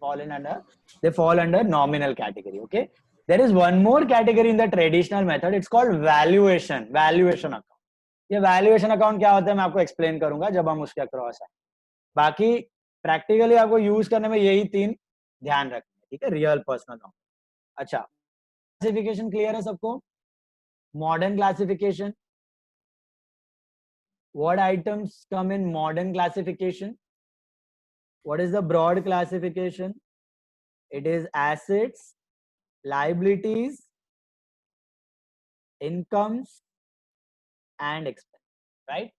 fall under nominal category. Okay. There is one more category in the traditional method. It's called valuation. Valuation account. ये valuation account क्या होता है मैं आपको explain करूंगा जब हम उसके अक्रॉस आए। बाकी प्रैक्टिकली आपको यूज करने में यही 3 ध्यान रखना है, ठीक है? Real, personal, nominal. अच्छा, क्लासिफिकेशन क्लियर है सबको? Modern classification, what items come in modern classification? What is the broad classification? It is assets, liabilities, incomes, and expenses, right?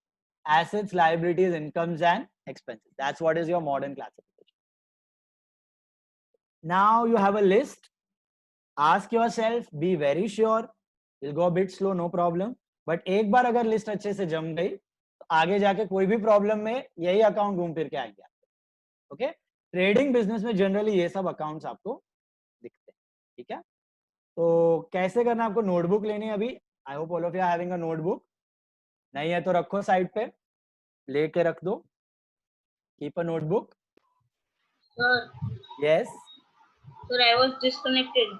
Assets, liabilities, incomes, and expenses. That's what is your modern classification. Now you have a list. Ask yourself, be very sure. We'll go a bit slow, no problem. But एक बार अगर list अच्छे से जम गई तो आगे जाके कोई भी प्रॉब्लम में यही अकाउंट घूम फिर के आएंगे आपको. ओके, ट्रेडिंग बिजनेस में जनरली ये सब अकाउंट्स आपको दिखते हैं. ठीक है, तो कैसे करना, आपको नोटबुक लेनी है अभी. I hope all of you are having a notebook. नहीं है तो रखो साइड पे, लेके रख दो. Keep a notebook. Sir, yes. sir, I was disconnected.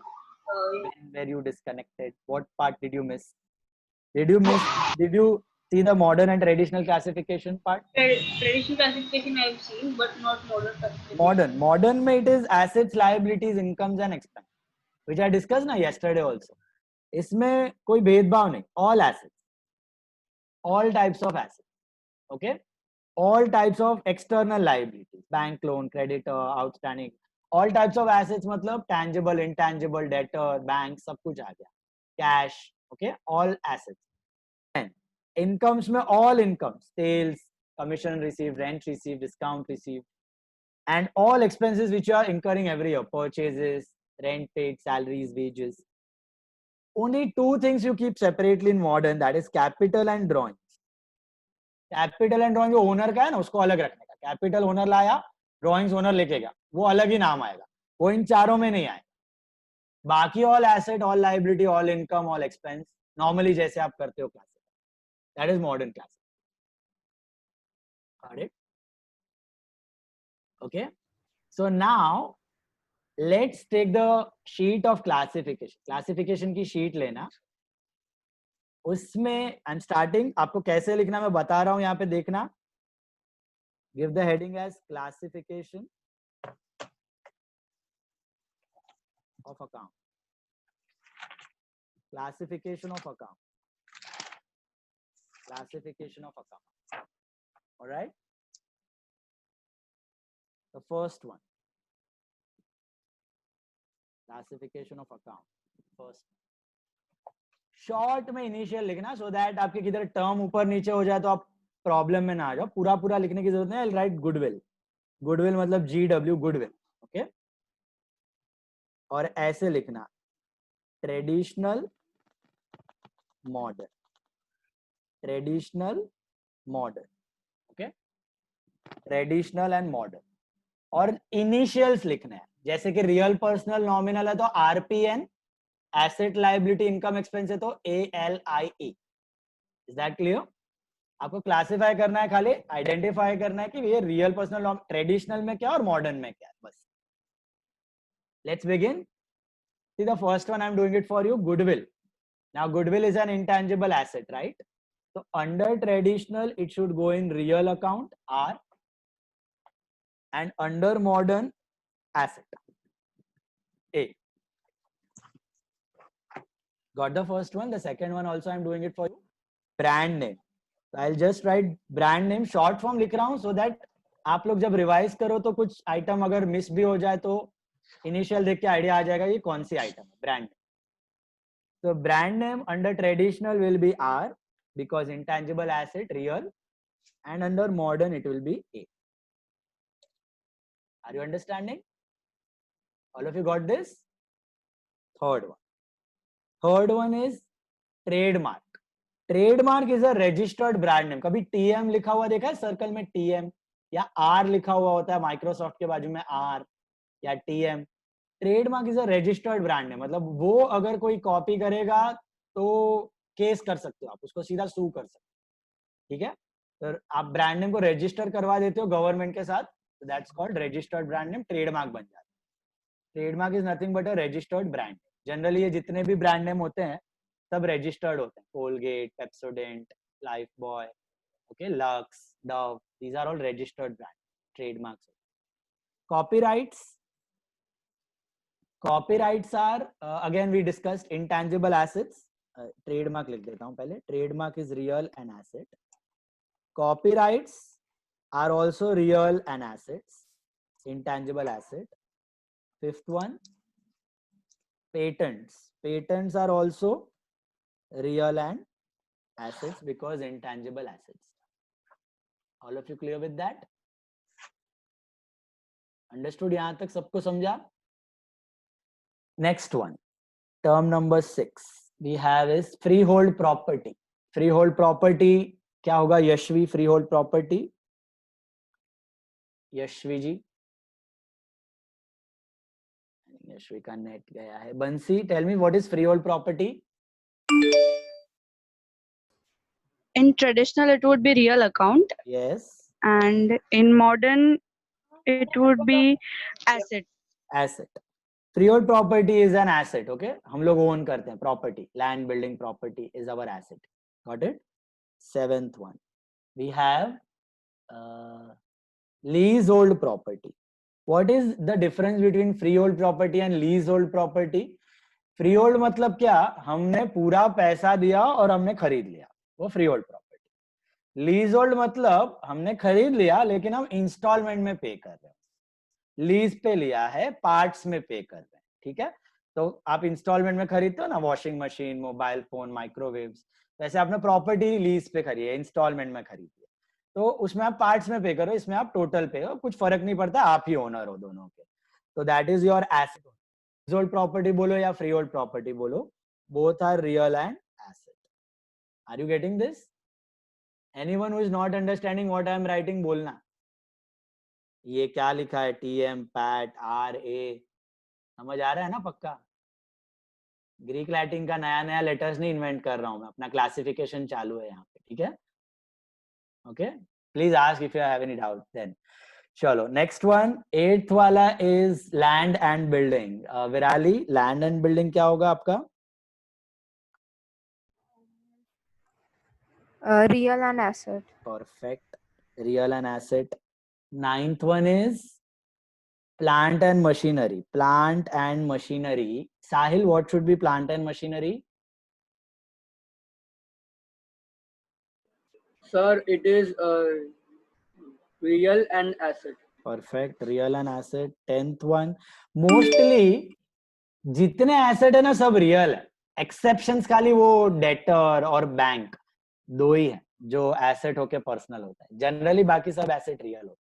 Where you disconnected? What part did you miss? Did you see the modern and traditional classification part? Traditional classification I have seen, but not modern classification. Modern में it is assets, liabilities, incomes and expense, which I discussed ना yesterday also. इसमें कोई भेदभाव नहीं. All assets, all types of assets. Okay, all types of external liabilities, bank loan, creditor, outstanding, all types of assets मतलब tangible, intangible, debtor, bank, सब कुछ आ गया. Cash, okay, all assets. And incomes में all incomes, sales, commission received, rent received, discount received, and all expenses which you are incurring every year, purchases, rent paid, salaries, wages. Only two things you keep separately in modern, that is capital and drawings. Capital and drawing जो owner का है ना उसको अलग रखने का. Capital owner लाया, drawings owner लेके गया, वो अलग ही नाम आएगा, वो इन चारों में नहीं आएगा. बाकी all asset, all liability, all income, all expense normally जैसे आप करते हो class. That is modern class. Got it? Okay, so now let's take the sheet of classification. Classification की शीट लेना, उसमें आई एम स्टार्टिंग. आपको कैसे लिखना मैं बता रहा हूं, यहाँ पे देखना. Give the heading as classification of account. Classification of account. Classification of account. All right, the first one, classification of account. First, short में इनिशियल लिखना, सो दैट आपके किधर टर्म ऊपर नीचे हो जाए तो आप प्रॉब्लम में ना आ जाओ. पूरा पूरा लिखने की जरूरत नहीं. Right goodwill. गुडविल मतलब GW, गुडविल. ओके, और ऐसे लिखना traditional, modern, traditional, modern. Okay, traditional and modern. और इनिशियल्स लिखने हैं, जैसे कि रियल, पर्सनल, नॉमिनल है तो RPN, asset, liability, income, expense है तो ALIE. Is that clear? आपको क्लासिफाई करना है, खाली आइडेंटिफाई करना है कि ये रियल, पर्सनल, ट्रेडिशनल में क्या और मॉडर्न में क्या है, बस. Let's begin. See the first one, I'm doing it for you. Goodwill. Now goodwill is an intangible asset, right? So under traditional it should go in real account R, and under modern asset A. Got the first one. The second one also I'm doing it for you. Brand name. So I'll just write brand name, short form लिख रहा हूँ, so that आप लोग जब revise करो तो कुछ item अगर मिस भी हो जाए तो इनिशियल देख के आइडिया आ जाएगा ये कौन सी आइटम है. Brand. So brand name under traditional will be R because intangible asset real, and under modern it will be A. Are you understanding? All of you got this? Third one. Third one is trademark. Trademark is a registered brand name. कभी TM लिखा हुआ देखा है circle में? TM या R लिखा हुआ होता है माइक्रोसॉफ्ट के बाजू में R या TM. Trademark is a registered brand name. मतलब वो अगर कोई कॉपी करेगा तो केस कर सकते हो आप, उसको सीधा सू कर सकते हो. ठीक है, तो आप ब्रांड नेम को रजिस्टर करवा देते हो गवर्नमेंट के साथ, तो that's called registered brand name. Trademark बन जाता है. Trademark is nothing but a registered brand. Generally ये जितने भी ब्रांड नेम होते हैं सब रजिस्टर्ड होते हैं. Colgate, Pepsodent, Lifebuoy, okay, Lux, Dove, these are all registered brand, trademarks. Copyrights. Copyrights are again we discussed intangible assets. Trademark लिख देता हूँ पहले. Trademark is real and asset. Copyrights are also real and assets. intangible asset. Fifth one, patents. Patents are also real and assets because intangible assets. All of you clear with that? Understood? यहाँ तक सबको समझा? Next one, term number 6 we have is freehold property. Freehold property क्या होगा? Yashvi, freehold property. Yashvi जी, यशवी का net गया है. बंसी, tell me what is freehold property? In traditional, it would be real account, Yes, and in modern, it would be asset. asset. Freehold property is an asset. Okay, हम लोग own करते हैं property. Land, building, property is our asset. Got it? Seventh one, we have leasehold property. What is the difference between freehold property and leasehold property? Freehold मतलब क्या? हमने पूरा पैसा दिया और हमने खरीद लिया, वो freehold property. Leasehold मतलब हमने खरीद लिया लेकिन हम इंस्टॉलमेंट में पे कर रहे हैं. लीज पे लिया है, पार्ट्स में पे कर रहे हैं. ठीक है? तो आप इंस्टॉलमेंट में खरीदते हो ना, washing machine, mobile phone, microwaves, वैसे आपने प्रॉपर्टी लीज पे खरीदी है, इंस्टॉलमेंट में खरीदी है, तो उसमें आप पार्ट्स में पे करो, इसमें आप टोटल पे हो, कुछ फर्क नहीं पड़ता, आप ही ओनर हो दोनों के. तो that is your asset. Leasehold property बोलो या फ्री होल्ड प्रॉपर्टी बोलो, both are real and asset. Are you getting this? Anyone who is not understanding what I am writing बोलना. ये क्या लिखा है? टीएम, पैट, आर ए, समझ आ रहा है ना? पक्का. ग्रीक लैटिन का नया नया लेटर्स नहीं इन्वेंट कर रहा हूं मैं, अपना क्लासिफिकेशन चालू है यहाँ पे. ठीक है? Okay, please ask if you have any doubt. Then चलो नेक्स्ट वन, 8th वाला is land and building. Virali, land and building क्या होगा आपका? Real and asset. Perfect, real and asset. 9th one is plant and machinery. Plant and machinery. Sahil, what should be plant and machinery? Sir, it is real and asset. Perfect, real and asset. 10th one, mostly जितने asset है ना सब real है, exceptions खाली वो debtor और bank, दो ही है जो एसेट होके पर्सनल होता है. जनरली बाकी सब एसेट रियल होता है.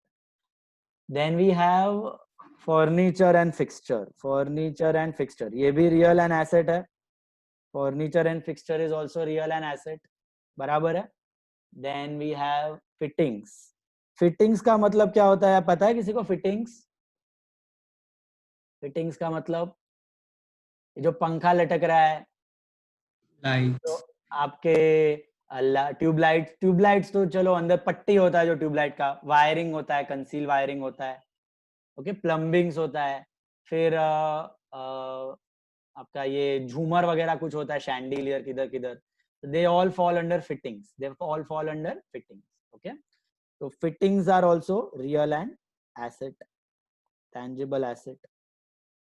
Then we have furniture and fixture. Furniture and fixture ये भी रियल एंड एसेट है. Furniture and fixture is also real and asset. बराबर है. Then we have fittings. Fittings का मतलब क्या होता है, पता है किसी को? फिटिंग्स, फिटिंग्स का मतलब जो पंखा लटक रहा है, तो आपके ट्यूबलाइट्स तो चलो अंदर पट्टी होता है जो ट्यूबलाइट का, वायरिंग होता है, कंसील वायरिंग होता है. ओके, प्लम्बिंग्स होता है, फिर आपका ये झूमर वगैरह कुछ होता है, शैंडिलियर किधर किधर, they all fall under fittings. They all fall under fittings. Okay, तो fittings are also real and asset, tangible asset.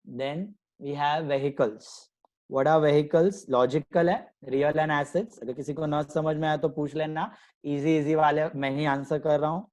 Then we have vehicles. What are vehicles? Logical है, real and assets. अगर किसी को ना समझ में आया तो पूछ लेना, इजी वाले मैं ही आंसर कर रहा हूँ.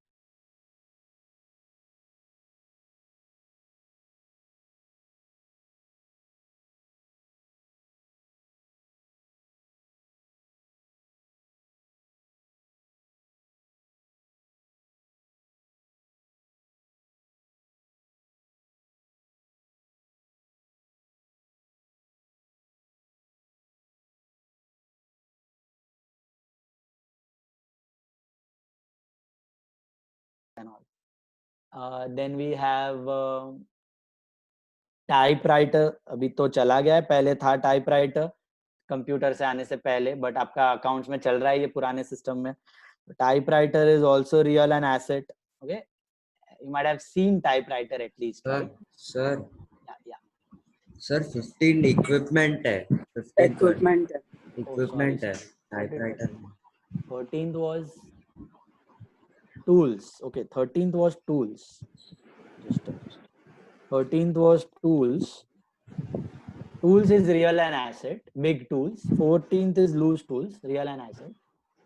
And all. Then we have typewriter. अभी तो चला गया है, पहले था टाइपराइटर कंप्यूटर से आने से पहले, बट आपका अकाउंट्स में चल रहा है ये पुराने सिस्टम में. Typewriter is also real and asset. Okay, you might have seen typewriter at least. Sir, yeah. Sir, 15 equipment है. 15 Equipment है. equipment है. Typewriter. 13th was tools. Okay, 13th was tools. Just 13th was tools. Tools is real and asset. Big tools. 14th is loose tools. Real and asset.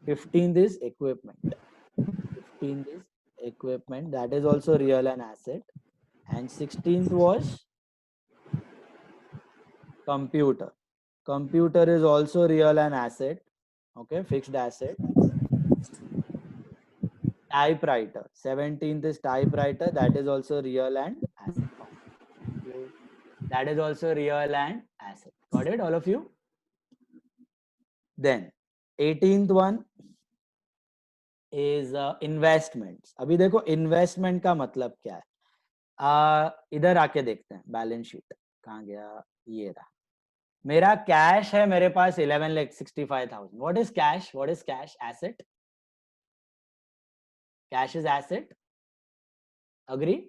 15th is equipment. 15th is equipment. That is also real and asset. and 16th was computer. Computer is also real and asset. Okay, fixed asset. Typewriter. 17th is typewriter. That is also real and asset. That is also real and asset. Got it, all of you? Then 18th one is investments. अभी देखो investment का मतलब क्या है? इधर आके देखते हैं बैलेंस शीट. कहाँ गया? ये रहा. मेरा कैश है मेरे पास 11,65,000. What is cash? What is cash? Asset. Cash is asset. Agree?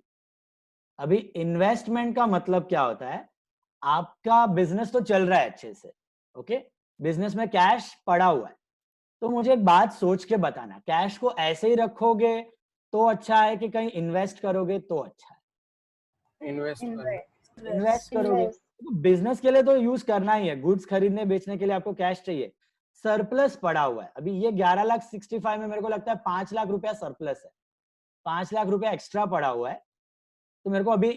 अभी इन्वेस्टमेंट का मतलब क्या होता है? आपका बिजनेस तो चल रहा है अच्छे से, ओके? बिजनेस में कैश पड़ा हुआ है, तो मुझे एक बात सोच के बताना, कैश को ऐसे ही रखोगे तो अच्छा है कि कहीं इन्वेस्ट करोगे तो अच्छा है? इन्वेस्ट करोगे. बिजनेस के लिए तो यूज करना ही है, गुड्स खरीदने बेचने के लिए आपको कैश चाहिए. सरप्लस पड़ा हुआ है. अभी ये 11,65,000 में मेरे को लगता है 5 लाख रुपया सरप्लस है. 5 लाख रुपया एक्स्ट्रा पड़ा हुआ है, तो मेरे को अभी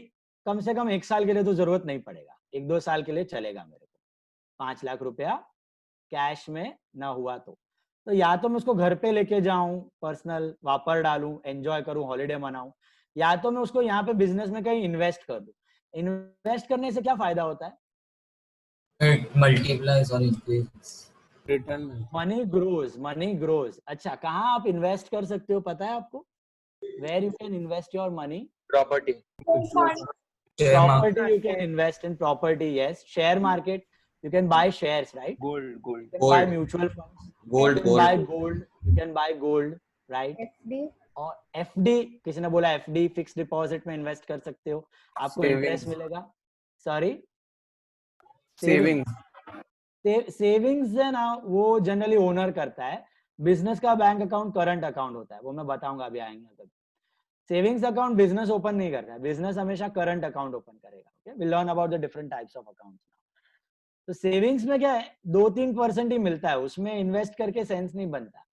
कम से कम 1 साल के लिए तो जरूरत नहीं पड़ेगा, 1-2 साल के लिए चलेगा मेरे को. 5 लाख रुपया कैश में ना हुआ तो या तो मैं उसको घर पे लेके जाऊं, पर्सनल वापर डालूं, एंजॉय करूं, हॉलिडे मनाऊं, या तो मैं उसको यहाँ पे बिजनेस में कहीं इन्वेस्ट कर दूं. इन्वेस्ट करने से क्या फायदा होता है? मल्टीप्लाइज और इंक्रीज रिटर्न. Money grows. अच्छा, कहाँ आप इन्वेस्ट कर सकते हो पता है आपको? Where you can invest your money? Property. Property, you can invest in property. Yes. Share market, you can buy shares, right? Gold. You can buy mutual funds. You can buy gold. You can buy gold, right? FD. और FD, किसी ने बोला FD fix deposit में invest कर सकते हो, आपको interest मिलेगा. सॉरी, सेविंग्स है ना, वो जनरली ओनर करता है. बिजनेस का बैंक अकाउंट करंट अकाउंट होता है, वो मैं बताऊंगा अभी आएंगे कभी. सेविंग्स अकाउंट बिजनेस ओपन नहीं करता है, बिजनेस हमेशा करंट अकाउंट ओपन करेगा. Okay, will learn about the different types of accounts. तो सेविंग्स में क्या है, 2-3% ही मिलता है, उसमें इन्वेस्ट करके सेंस नहीं बनता.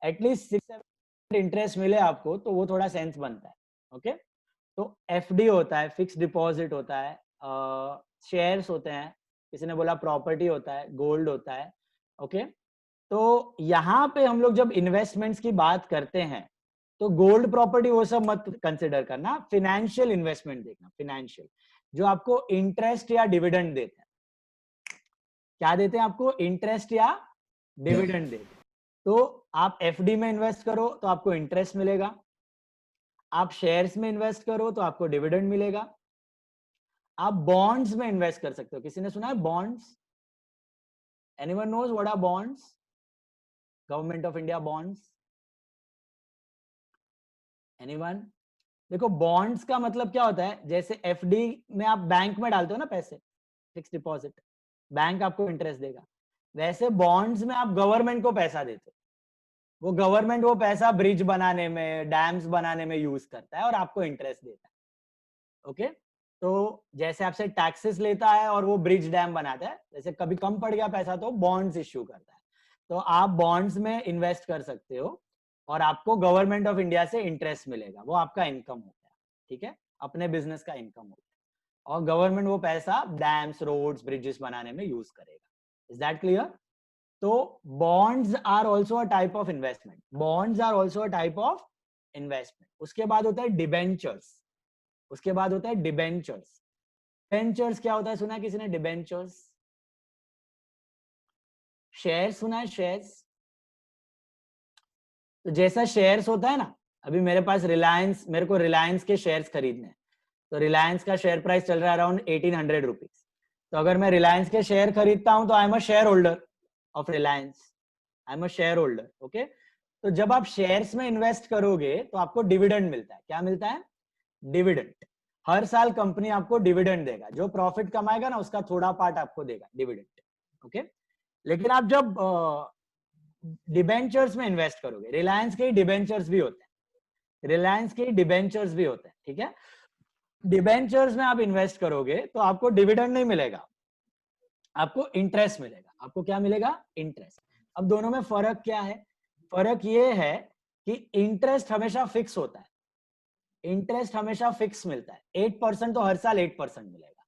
एटलीस्ट 6-7% इंटरेस्ट मिले आपको तो वो थोड़ा सेंस बनता है. ओके, तो FD होता है, फिक्स डिपॉजिट होता है, शेयर्स होते हैं, किसी ने बोला प्रॉपर्टी होता है, गोल्ड होता है. ओके, तो यहाँ पे हम लोग जब इन्वेस्टमेंट्स की बात करते हैं तो गोल्ड प्रॉपर्टी वो सब मत कंसिडर करना, फाइनेंशियल इन्वेस्टमेंट देखना. फाइनेंशियल जो आपको इंटरेस्ट या डिविडेंड देते हैं. क्या देते हैं आपको? इंटरेस्ट या डिविडेंड देते हैं. तो आप FD में इन्वेस्ट करो तो आपको इंटरेस्ट मिलेगा, आप शेयर्स में इन्वेस्ट करो तो आपको डिविडेंड मिलेगा, आप बॉन्ड्स में इन्वेस्ट कर सकते हो. किसी ने सुना है bonds? Anyone knows what are bonds? Government of India bonds? Anyone? देखो, बॉन्ड्स का मतलब क्या होता है, जैसे FD में आप बैंक में डालते हो ना पैसे, फिक्स डिपॉजिट, बैंक आपको इंटरेस्ट देगा. वैसे बॉन्ड्स में आप गवर्नमेंट को पैसा देते हो, वो गवर्नमेंट वो पैसा ब्रिज बनाने में, डैम्स बनाने में यूज करता है और आपको इंटरेस्ट देता है. ओके, तो जैसे आपसे टैक्सेस लेता है और वो ब्रिज डैम बनाता है, जैसे कभी कम पड़ गया पैसा तो बॉन्ड्स इश्यू करता है. तो आप बॉन्ड्स में इन्वेस्ट कर सकते हो और आपको गवर्नमेंट ऑफ इंडिया से इंटरेस्ट मिलेगा, वो आपका इनकम होता है. ठीक है, अपने बिजनेस का इनकम होता है, और गवर्नमेंट वो पैसा डैम्स, रोड्स, ब्रिजेस बनाने में यूज करेगा. Is that clear? तो bonds are also a type of investment. Bonds are also a type of investment. उसके बाद होता है डिबेंचर्स. उसके बाद होता है डिबेंचर्स. डिबेंचर्स क्या होता है, सुना है किसी ने डिबेंचर्स? शेयर सुना है? शेयर्स. तो जैसा शेयर्स होता है ना, अभी मेरे पास रिलायंस, मेरे को रिलायंस के शेयर्स खरीदने हैं, तो रिलायंस का शेयर प्राइस चल रहा है अराउंड 1800 रुपीज. तो अगर मैं रिलायंस के शेयर खरीदता हूं तो I am a share holder of Reliance. I am a share holder. Okay, तो जब आप शेयर्स में इन्वेस्ट करोगे तो आपको डिविडेंड मिलता है. क्या मिलता है? डिविडेंड. हर साल कंपनी आपको डिविडेंड देगा, जो प्रॉफिट कमाएगा ना उसका थोड़ा पार्ट आपको देगा डिविडेंड. ओके, लेकिन आप जब डिबेंचर्स में इन्वेस्ट करोगे, रिलायंस के डिबेंचर्स भी होते हैं, रिलायंस के डिबेंचर्स भी होते हैं. ठीक है, डिबेंचर्स में आप इन्वेस्ट करोगे तो आपको डिविडेंड नहीं मिलेगा, आपको इंटरेस्ट मिलेगा. आपको क्या मिलेगा? इंटरेस्ट. अब दोनों में फर्क क्या है? फर्क ये है कि इंटरेस्ट हमेशा फिक्स होता है. इंटरेस्ट हमेशा फिक्स मिलता है, 8% तो हर साल 8% मिलेगा।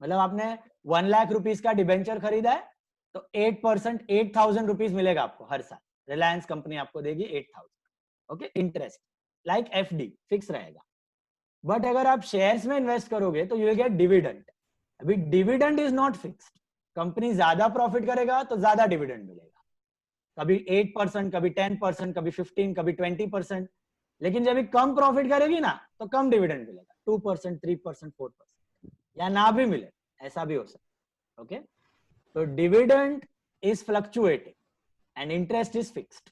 मतलब आपने 1 लाख रुपीस का डिबेंचर खरीदा है तो 8% 8,000 रुपीज मिलेगा आपको हर साल। रिलायंस कंपनी आपको देगी 8,000, okay. Interest like FD fix रहेगा। बट अगर आप शेयर्स में इन्वेस्ट करोगे तो यू विल गेट डिविडेंड। अभी dividend is not fixed, company ज्यादा प्रॉफिट करेगा तो ज्यादा डिविडेंड मिलेगा, कभी 8%, कभी 10%, कभी 15%, कभी 20%। लेकिन जब कम प्रॉफिट करेगी ना तो कम डिविडेंड मिलेगा, 2%, 3%, 4%, या ना भी मिले, ऐसा भी हो सकता है, ओके। तो dividend is fluctuating and interest is fixed.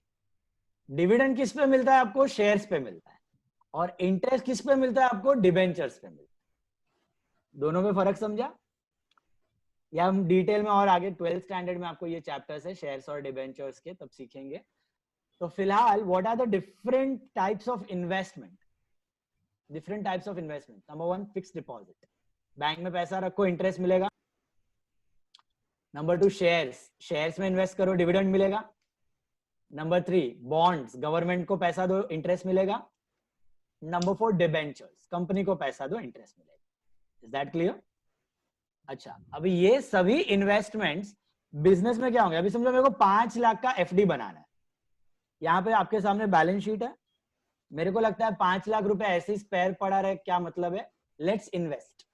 Dividend किस पे मिलता है आपको? शेयर्स पे मिलता है। और इंटरेस्ट किस पे मिलता है आपको? डिबेंचर्स पे मिलता है। दोनों में फर्क समझा? या हम डिटेल में और आगे 12th स्टैंडर्ड में आपको ये चैप्टर्स है शेयर्स और डिबेंचर्स के, तब सीखेंगे। तो फिलहाल what are the different types of investment? Different types of investment. Number 1 fixed deposit, bank में पैसा रखो इंटरेस्ट मिलेगा। नंबर 2 शेयर्स, शेयर्स में इन्वेस्ट करो डिविडेंड मिलेगा। नंबर 3 बॉन्ड्स, गवर्नमेंट को पैसा दो इंटरेस्ट मिलेगा। नंबर 4 डिबेंचर्स, कंपनी को पैसा दो इंटरेस्ट मिलेगा। Is that clear? अच्छा, अभी ये सभी इन्वेस्टमेंट्स बिजनेस में क्या होंगे? अभी समझो मेरे को 5 लाख का एफडी बनाना है। यहाँ पे आपके सामने बैलेंस शीट है, मेरे को लगता है 5 लाख रुपए ऐसे ही स्पेयर पड़ा रहे, क्या मतलब है? Let's invest.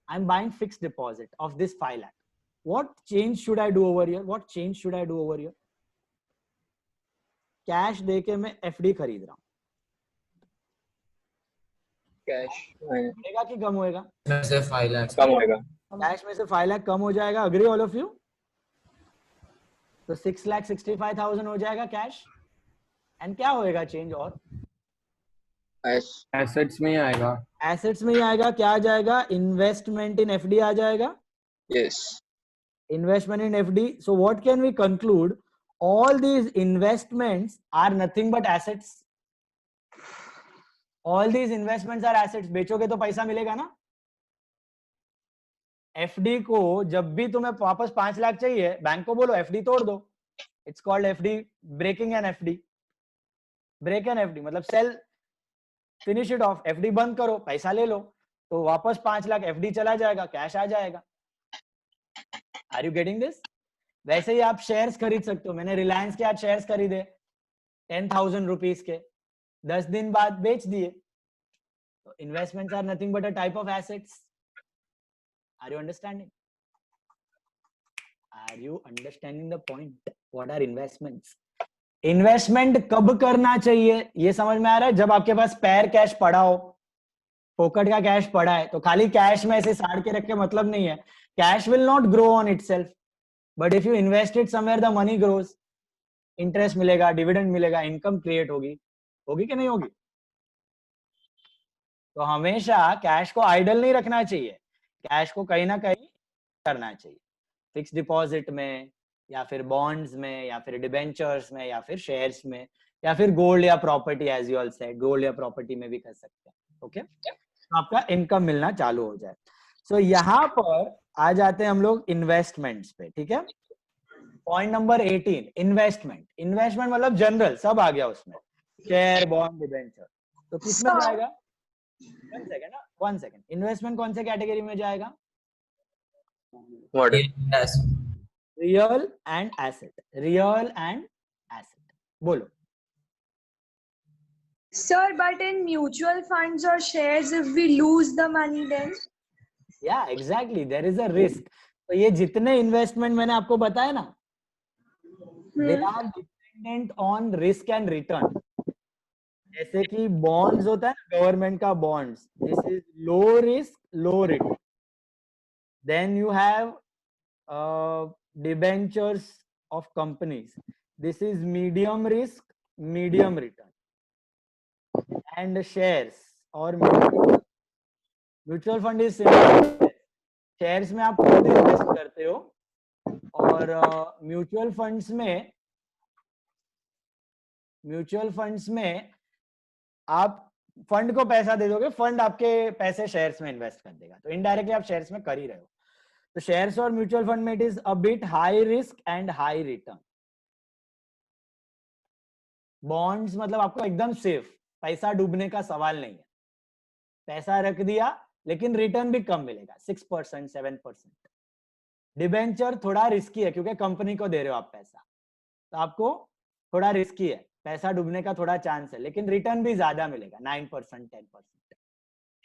I am buying fixed deposit of this 5 lakh. What change should I do over here? What change should I do over here? Cash देके मैं एफडी खरीद रहा हूँ, कैश बढ़ेगा कि कम होएगा? में से 5 लाख कम होएगा। कैश में से 5 लाख कम हो जाएगा। Agree all of you? तो 6,65,000 हो जाएगा कैश। एंड क्या होएगा चेंज? और एसेट्स में ही आएगा। एसेट्स में ही आएगा। क्या आ जाएगा? इन्वेस्टमेंट इन एफडी आ जाएगा। Yes. Investment in FD. So what can we conclude? All these investments are nothing but assets. All these investments are assets. बेचोगे तो पैसा मिलेगा ना। एफडी को जब भी तुम्हें वापस 5 लाख चाहिए, बैंक को बोलो एफडी तोड़ दो। It's called FD breaking an FD. Break an FD मतलब sell, finish it off. FD बंद करो, पैसा ले लो, तो वापस 5 लाख एफडी चला जाएगा, कैश आ जाएगा। Are you getting this? वैसे ही आप शेयर्स खरीद सकते हो। मैंने रिलायंस के आज शेयर्स खरीदे 10,000 रुपीज के, 10 दिन बाद बेच दिए। तो investments are nothing but a type of assets. Are you understanding? Are you understanding the point? What are investments? Investment कब करना चाहिए ये समझ में आ रहा है? जब आपके पास स्पेयर कैश पड़ा हो, फोकट का कैश पड़ा है। तो खाली कैश में ऐसे साड़ के रख के मतलब नहीं है। Cash will not grow on itself, but if you invest it somewhere, the money grows. Interest मिलेगा, dividend मिलेगा, income create होगी। होगी कि नहीं होगी? तो हमेशा कैश को आइडल नहीं रखना चाहिए, कैश को कहीं ना कहीं करना चाहिए। फिक्स डिपॉजिट में, या फिर बॉन्ड्स में, या फिर डिबेंचर्स में, या फिर शेयर्स में, या फिर गोल्ड या property, as you all said, gold या प्रॉपर्टी में भी कर सकते हैं। ओके, तो आपका इनकम मिलना चालू हो जाए। सो यहाँ पर आ जाते हैं हम लोग इन्वेस्टमेंट्स पे, ठीक है। Point number 18, investment. इन्वेस्टमेंट मतलब जनरल, सब आ गया उसमें, शेयर, बॉन्ड, डिबेंचर। तो किसमें जाएगा? 1 सेकंड। इन्वेस्टमेंट कौन से कैटेगरी में जाएगा? Real and asset. Real and asset बोलो। Sir, but in mutual funds or shares, if we lose the money then? Yeah, exactly. There is a risk. तो ये जितने इन्वेस्टमेंट मैंने आपको बताया ना, they are dependent on risk and return. जैसे कि बॉन्ड्स होता है ना, गवर्नमेंट का bonds, this is low risk low return. Then you have debentures of companies, this is medium risk medium return. And shares और mutual fund is similar. Shares में आप खुद इन्वेस्ट करते हो, और म्यूचुअल फंड्स में आप फंड को पैसा दे दोगे, फंड आपके पैसे शेयर्स में इन्वेस्ट कर देगा, तो इनडायरेक्टली आप शेयर्स में कर ही रहे हो। तो शेयर्स और म्यूचुअल फंड में it is a bit high risk and high return. Bonds मतलब आपको एकदम सेफ, पैसा डूबने का सवाल नहीं है। पैसा रख दिया लेकिन रिटर्न भी कम मिलेगा, 6% 7%। डिबेंचर थोड़ा रिस्की है क्योंकि कंपनी को दे रहे हो आप पैसा, तो आपको थोड़ा रिस्की है, पैसा डूबने का थोड़ा चांस है, लेकिन रिटर्न भी ज्यादा मिलेगा 9% 10%।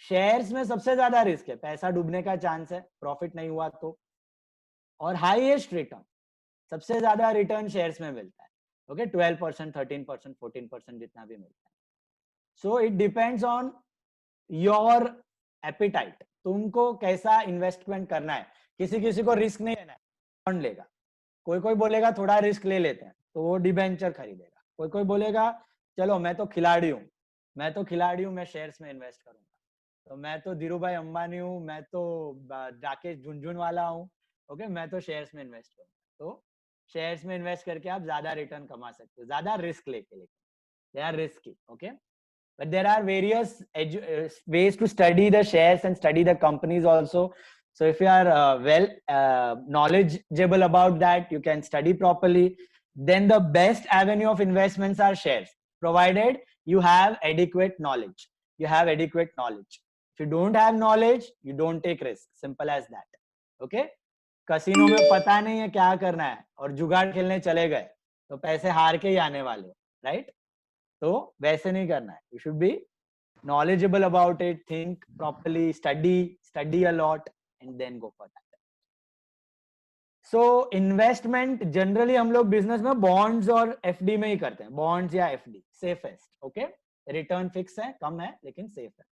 शेयर्स में सबसे ज्यादा रिस्क है, पैसा डूबने का चांस है, प्रॉफिट नहीं हुआ तो, और हाईएस्ट रिटर्न, सबसे ज्यादा रिटर्न शेयर्स में मिलता है। ओके 12% 13% 14% जितना भी मिलता है। So it depends on your appetite, तुमको कैसा इन्वेस्टमेंट करना है। किसी किसी को रिस्क नहीं लेना है, बॉन्ड लेगा, कोई कोई बोलेगा थोड़ा रिस्क ले लेते हैं तो वो डिबेंचर खरीदेगा, कोई कोई बोलेगा चलो मैं तो खिलाड़ी हूँ, मैं शेयर्स में इन्वेस्ट करूंगा, तो मैं तो धीरू भाई अंबानी हूँ, मैं तो राकेश झुनझुनवाला हूँ, ओके मैं तो शेयर्स में इन्वेस्ट करूंगा। तो शेयर्स में इन्वेस्ट करके आप ज्यादा रिटर्न कमा सकते हो, ज्यादा रिस्क लेके, they are risky, okay. But there are various ways to study the shares and study the companies also. So if you are knowledgeable about that, you can study properly. Then the best avenue of investments are shares, provided you have adequate knowledge. If you don't have knowledge, you don't take risk. Simple as that. Okay? Casino में पता नहीं है क्या करना है और जुगाड़ खेलने चले गए तो पैसे हार के ही आने वाले हो, राइट? तो वैसे नहीं करना है. You should be knowledgeable about it, think properly, study a lot and then go for that. So investment generally हम लोग business में bonds और FD में ही करते हैं, bonds या FD, safest, okay? Return fix है, कम है लेकिन safe है.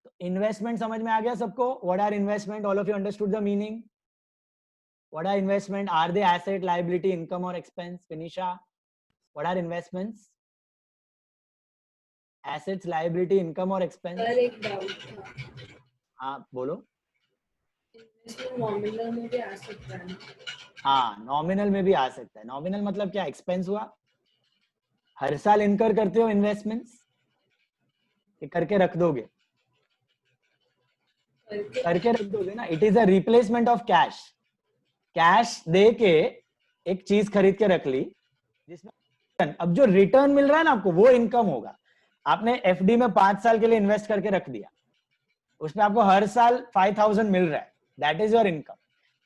तो investment समझ में आ गया सबको? What are investment? All of you understood the meaning? What are investment? Are they asset, liability, income or expense? Finisha, what are investments? Assets, liability, income और expense? सर एक डाउट था, हाँ बोलो. इन्वेस्टमेंट नॉमिनल में भी आ सकता है? हाँ नॉमिनल में भी आ सकता है. नॉमिनल मतलब क्या? एक्सपेंस हुआ, हर साल इनकर करते हो इन्वेस्टमेंट्स, करके रख दोगे, करके रख दोगे ना. It is a replacement of cash. Cash दे के एक चीज खरीद के रख ली जिसमें अब जो रिटर्न मिल रहा है ना आपको वो इनकम होगा. आपने एफडी में 5 साल के लिए इन्वेस्ट करके रख दिया, उसमें आपको हर साल 5,000 मिल रहा है, that is your income.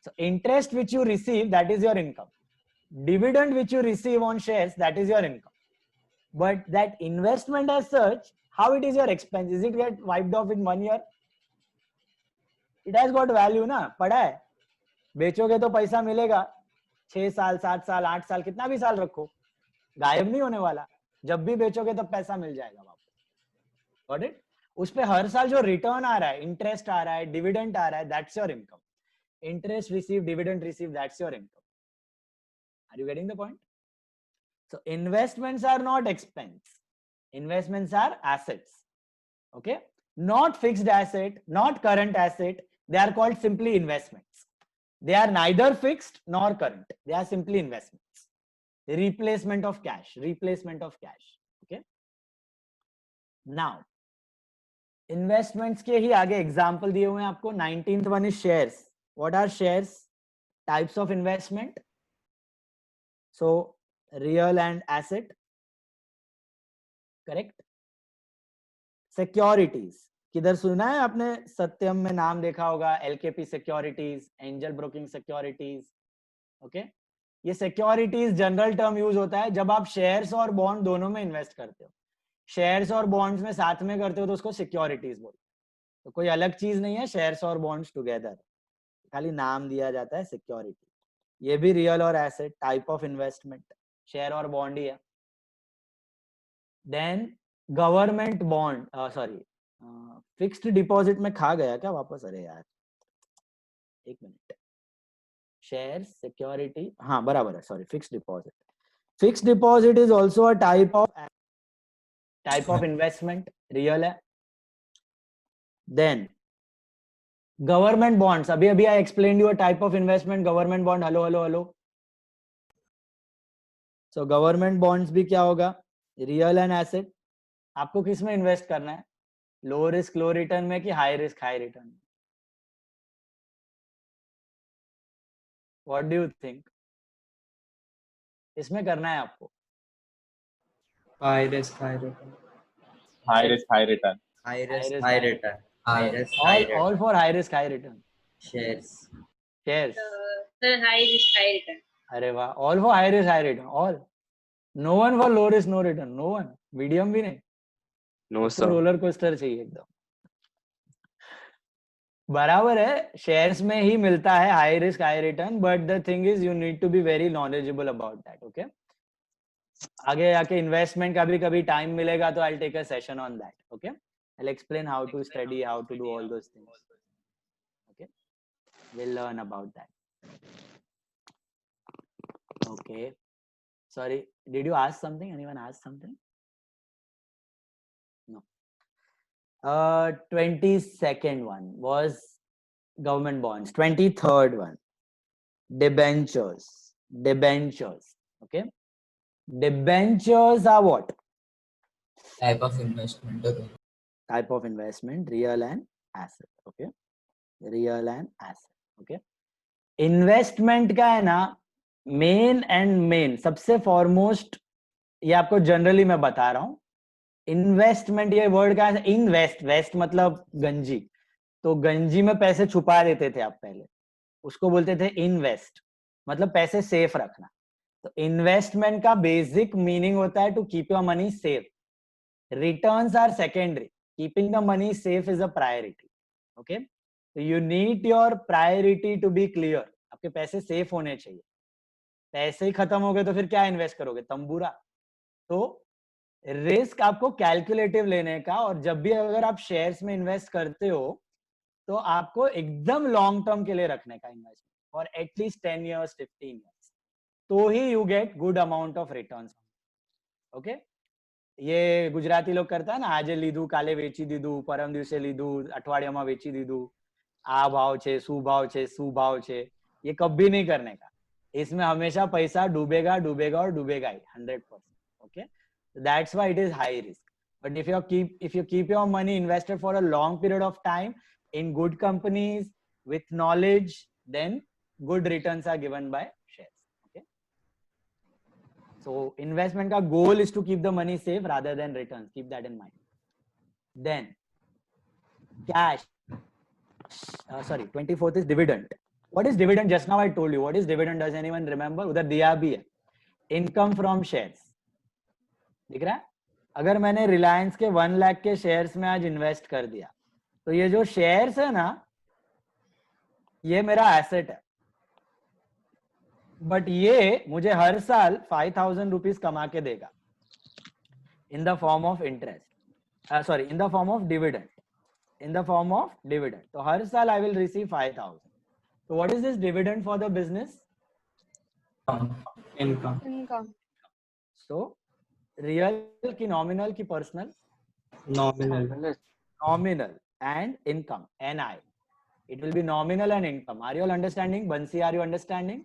So interest which you receive, that is your income. Dividend which you receive on shares, that is your income. But that investment as such, how it is your expense? Is it get wiped off in 1 year? It has got value ना. पड़ा है, बेचोगे तो पैसा मिलेगा 6 साल 7 साल 8 साल, कितना भी साल रखो, गायब नहीं होने वाला. जब भी बेचोगे तब पैसा मिल जाएगा वापस. Got it? उस पे हर साल जो रिटर्न आ रहा है, इंटरेस्ट आ रहा है, डिविडेंड आ रहा है, that's your income. Interest receive, dividend receive, that's your income. Are you getting the point? So investments are not expense, investments are assets. Okay, not fixed asset, not current asset. They are called simply investments. They are neither fixed nor current. They are simply investments. The replacement of cash. Okay. Now, investments के ही आगे example दिए हुए हैं आपको. 19th one is shares. What are shares? Types of investment. So, real and asset. Correct. Securities, किधर सुना है आपने? सत्यम में नाम देखा होगा, LKP securities, angel broking securities. Okay, ये सिक्योरिटीज जनरल टर्म यूज होता है जब आप शेयर्स और बॉन्ड दोनों में इन्वेस्ट करते हो. शेयर्स और बॉन्ड्स में साथ में करते हो तो उसको सिक्योरिटीज बोलते हैं. तो कोई अलग चीज नहीं है शेयर्स और बॉन्ड्स टुगेदर, खाली नाम दिया जाता है सिक्योरिटी. ये भी रियल और asset type of investment, share और बॉन्ड ही है. Then government bond, sorry fixed deposit में खा गया क्या वापस? अरे यार एक मिनट. शेयर्स, सिक्योरिटी, हाँ बराबर है, sorry. Fixed deposit is also a type of investment, real है. देन गवर्नमेंट बॉन्ड्स, अभी I explain you a type of investment, government bond. Hello. So government bonds भी क्या होगा? Real and asset. आपको किस में इन्वेस्ट करना है? लो रिस्क लो रिटर्न में कि हाई रिस्क हाई रिटर्न में? What do you think? इसमें करना है आपको high risk high return. High risk high return. High risk, risk, high high return. High risk, high All return. for high risk, high return. Shares. Shares. Sir, high risk, high return. अरे वाह, all for high risk, high return. All. No one for low risk, no return. No one. Medium भी नहीं. No, उसको sir. Roller coaster चाहिए एकदम. बराबर है, shares में ही मिलता है high risk high return, but the thing is you need to be very knowledgeable about that. Okay, आगे आके इन्वेस्टमेंट का भी कभी टाइम मिलेगा तो I take a session on that. Okay, I explain how to study, how to do all those things. Okay, we'll learn about that. Okay, sorry, did you ask something? Anyone ask something? No. 22nd one was government bonds. 23rd one, debentures. Okay, debentures are what Type of investment. type of investment? Real and asset. Okay, real and asset. Okay, investment का है ना, main सबसे foremost, ये आपको generally मैं बता रहा हूं. इन्वेस्टमेंट, ये वर्ड का है इन्वेस्ट, वेस्ट मतलब गंजी, तो गंजी में पैसे छुपा देते थे आप पहले, उसको बोलते थे इन्वेस्ट, मतलब पैसे सेफ रखना. तो इन्वेस्टमेंट का बेसिक मीनिंग होता है to keep your money safe. Returns are secondary, keeping the money safe is a priority. Okay, तो you need your priority to be clear. आपके पैसे सेफ होने चाहिए. पैसे ही खत्म हो गए तो फिर क्या इन्वेस्ट करोगे, तंबूरा. तो रिस्क आपको कैलकुलेटिव लेने का, और जब भी अगर आप शेयर्स में इन्वेस्ट करते हो तो आपको एकदम लॉन्ग टर्म के लिए रखने का investment for at least 10 years 15 years, तो ही you get good amount of returns. Okay, ये गुजराती लोग करता है ना, આજે લીધું કાલે વેચી દીધું, પરમ દિવસે લીધું અઠવાડિયામાં વેચી દીધું, આ ભાવ છે, શું ભાવ છે, ये कभी नहीं करने का. इसमें हमेशा पैसा डूबेगा और डूबेगा ही 100%. Okay, that's why it is high risk. But if you keep your money invested for a long period of time in good companies with knowledge, then good returns are given by shares. Okay, so investment ka goal is to keep the money safe rather than returns. Keep that in mind. Then cash. 24th is dividend. What is dividend? Just now I told you. What is dividend? Does anyone remember? उधर दिया भी है. Income from shares. दिख रहा है? अगर मैंने रिलायंस के 1 लाख के शेयर्स में आज इन्वेस्ट कर दिया, तो ये जो शेयर्स है ना, ये मेरा एसेट है, बट ये मुझे हर साल 5,000 रुपीज कमा के देगा in the form of interest, in the form of dividend. तो हर साल आई विल रिसीव 5,000. तो what is this dividend for the business? Income. So real की नॉमिनल की personal? Nominal and income, NI. It will be nominal and income. Are you all understanding? Bansi, are you understanding?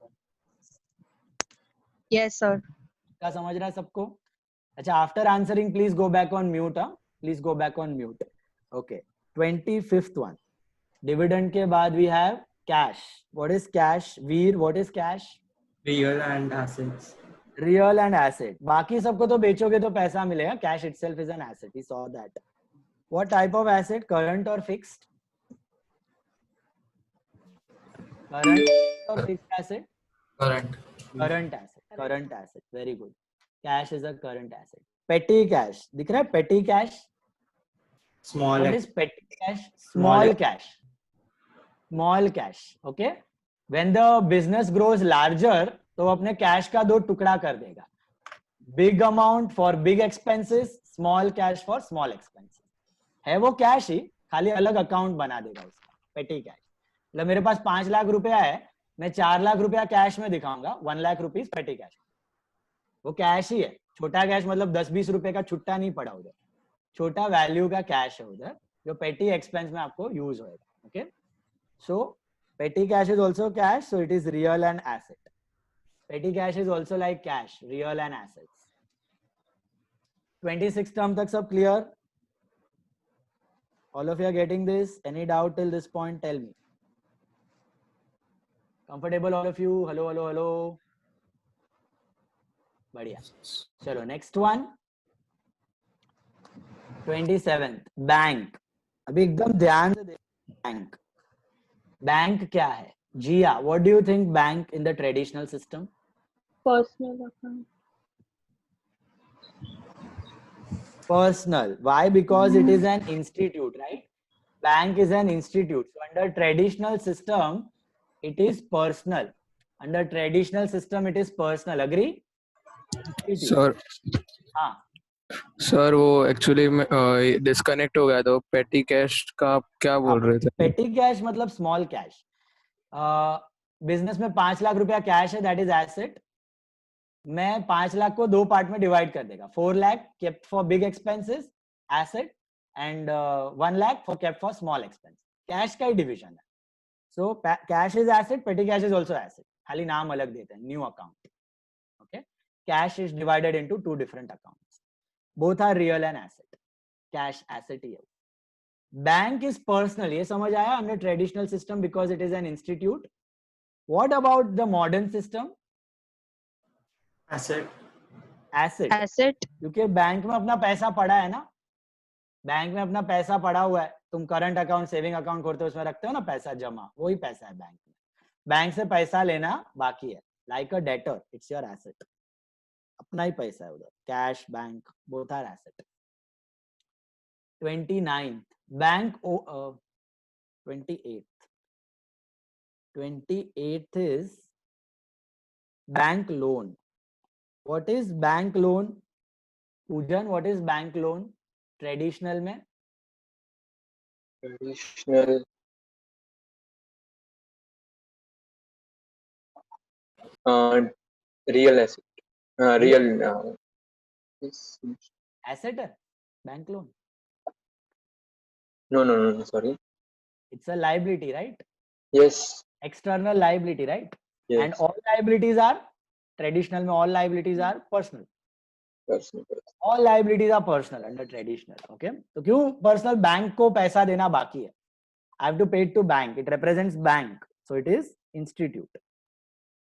Yes, sir. क्या समझ रहा है सबको? अच्छा, after answering, please go back on mute. Please go back on mute. Okay. 25th one. Dividend के बाद we have cash. What is cash? Veer, what is cash? Real and assets. Real and asset. बाकी सबको तो बेचोगे तो पैसा मिलेगा. Cash itself is an asset. We saw that. What type of asset? Current or fixed? Current or fixed asset? Current asset. Very good. Cash is a current asset. Petty cash. दिख रहा है petty cash? Small. What is petty cash? Small cash. Okay. When the business grows larger, तो वो अपने cash का 2 टुकड़ा कर देगा. Big amount for big expenses, small cash for small expenses. है वो कैश ही, खाली अलग अकाउंट बना देगा उसका. पेटी कैश. मतलब मेरे पास 5 लाख रुपया है, मैं 4 लाख रुपया कैश में दिखाऊंगा, 1 लाख रुपीज पेटी कैश. वो कैश ही है. छोटा कैश मतलब 10-20 रुपए का छुट्टा नहीं पड़ा उधर, छोटा वैल्यू का कैश है उधर, जो पेटी एक्सपेंस में आपको यूज होएगा. ओके, सो पेटी cash is also cash, so it is real and asset. Petty cash is also like cash, real and assets. 26 term tak sab clear? All of you are getting this? Any doubt till this point? Tell me. Comfortable all of you? Hello. Badhiya. Chalo, next one. 27th bank. अभी एकदम ध्यान से देखो. Bank. Bank क्या है? जिया, what do you think bank in the traditional system? Personal account. Personal. Why? Because it is an institute, right? Bank is an institute. So under traditional system, it is personal. Under traditional system, it is personal. Agree? Sir हाँ. Sir वो actually disconnect हो गया तो पेटी cash का आप क्या बोल रहे थे? पेटी कैश मतलब स्मॉल कैश. बिजनेस में 5 लाख रुपया कैश है, दैट इज एसेट. मैं 5 लाख को 2 पार्ट में डिवाइड कर देगा. 4 lakh kept for big expenses, asset, and 1 lakh for kept for small expense. Cash का ही डिविजन है. So cash is asset, petty cash is also asset. खाली नाम अलग देते हैं. New account. Okay. Cash is divided into 2 different accounts. Both are real and asset. Cash asset ही है. Bank is personal. ये समझ आया? Under traditional system because it is an institute. What about the modern system? Asset. Asset. Asset. क्योंकि bank में अपना पैसा पड़ा है ना. बैंक में अपना पैसा पड़ा हुआ है. तुम करंट अकाउंट, सेविंग अकाउंट खोलते हो, उसमें रखते हो ना पैसा जमा. वही पैसा है बैंक में. बैंक से पैसा लेना बाकी है. Like a debtor, it's your asset. अपना ही पैसा है उधर. Cash, bank, both are asset. 29th bank. 28th is bank loan. What is bank loan? Pujan, what is bank loan? Traditional में? Traditional. Real asset. Real. Yes. Asset है bank loan. No. Sorry. It's a liability, right? Yes. External liability, right? Yes. And all liabilities are traditional में. All liabilities are personal. Personal. All liabilities are personal under traditional. Okay. तो क्यों personal? Bank को पैसा देना बाकी है. I have to pay it to bank. It represents bank. So it is institute.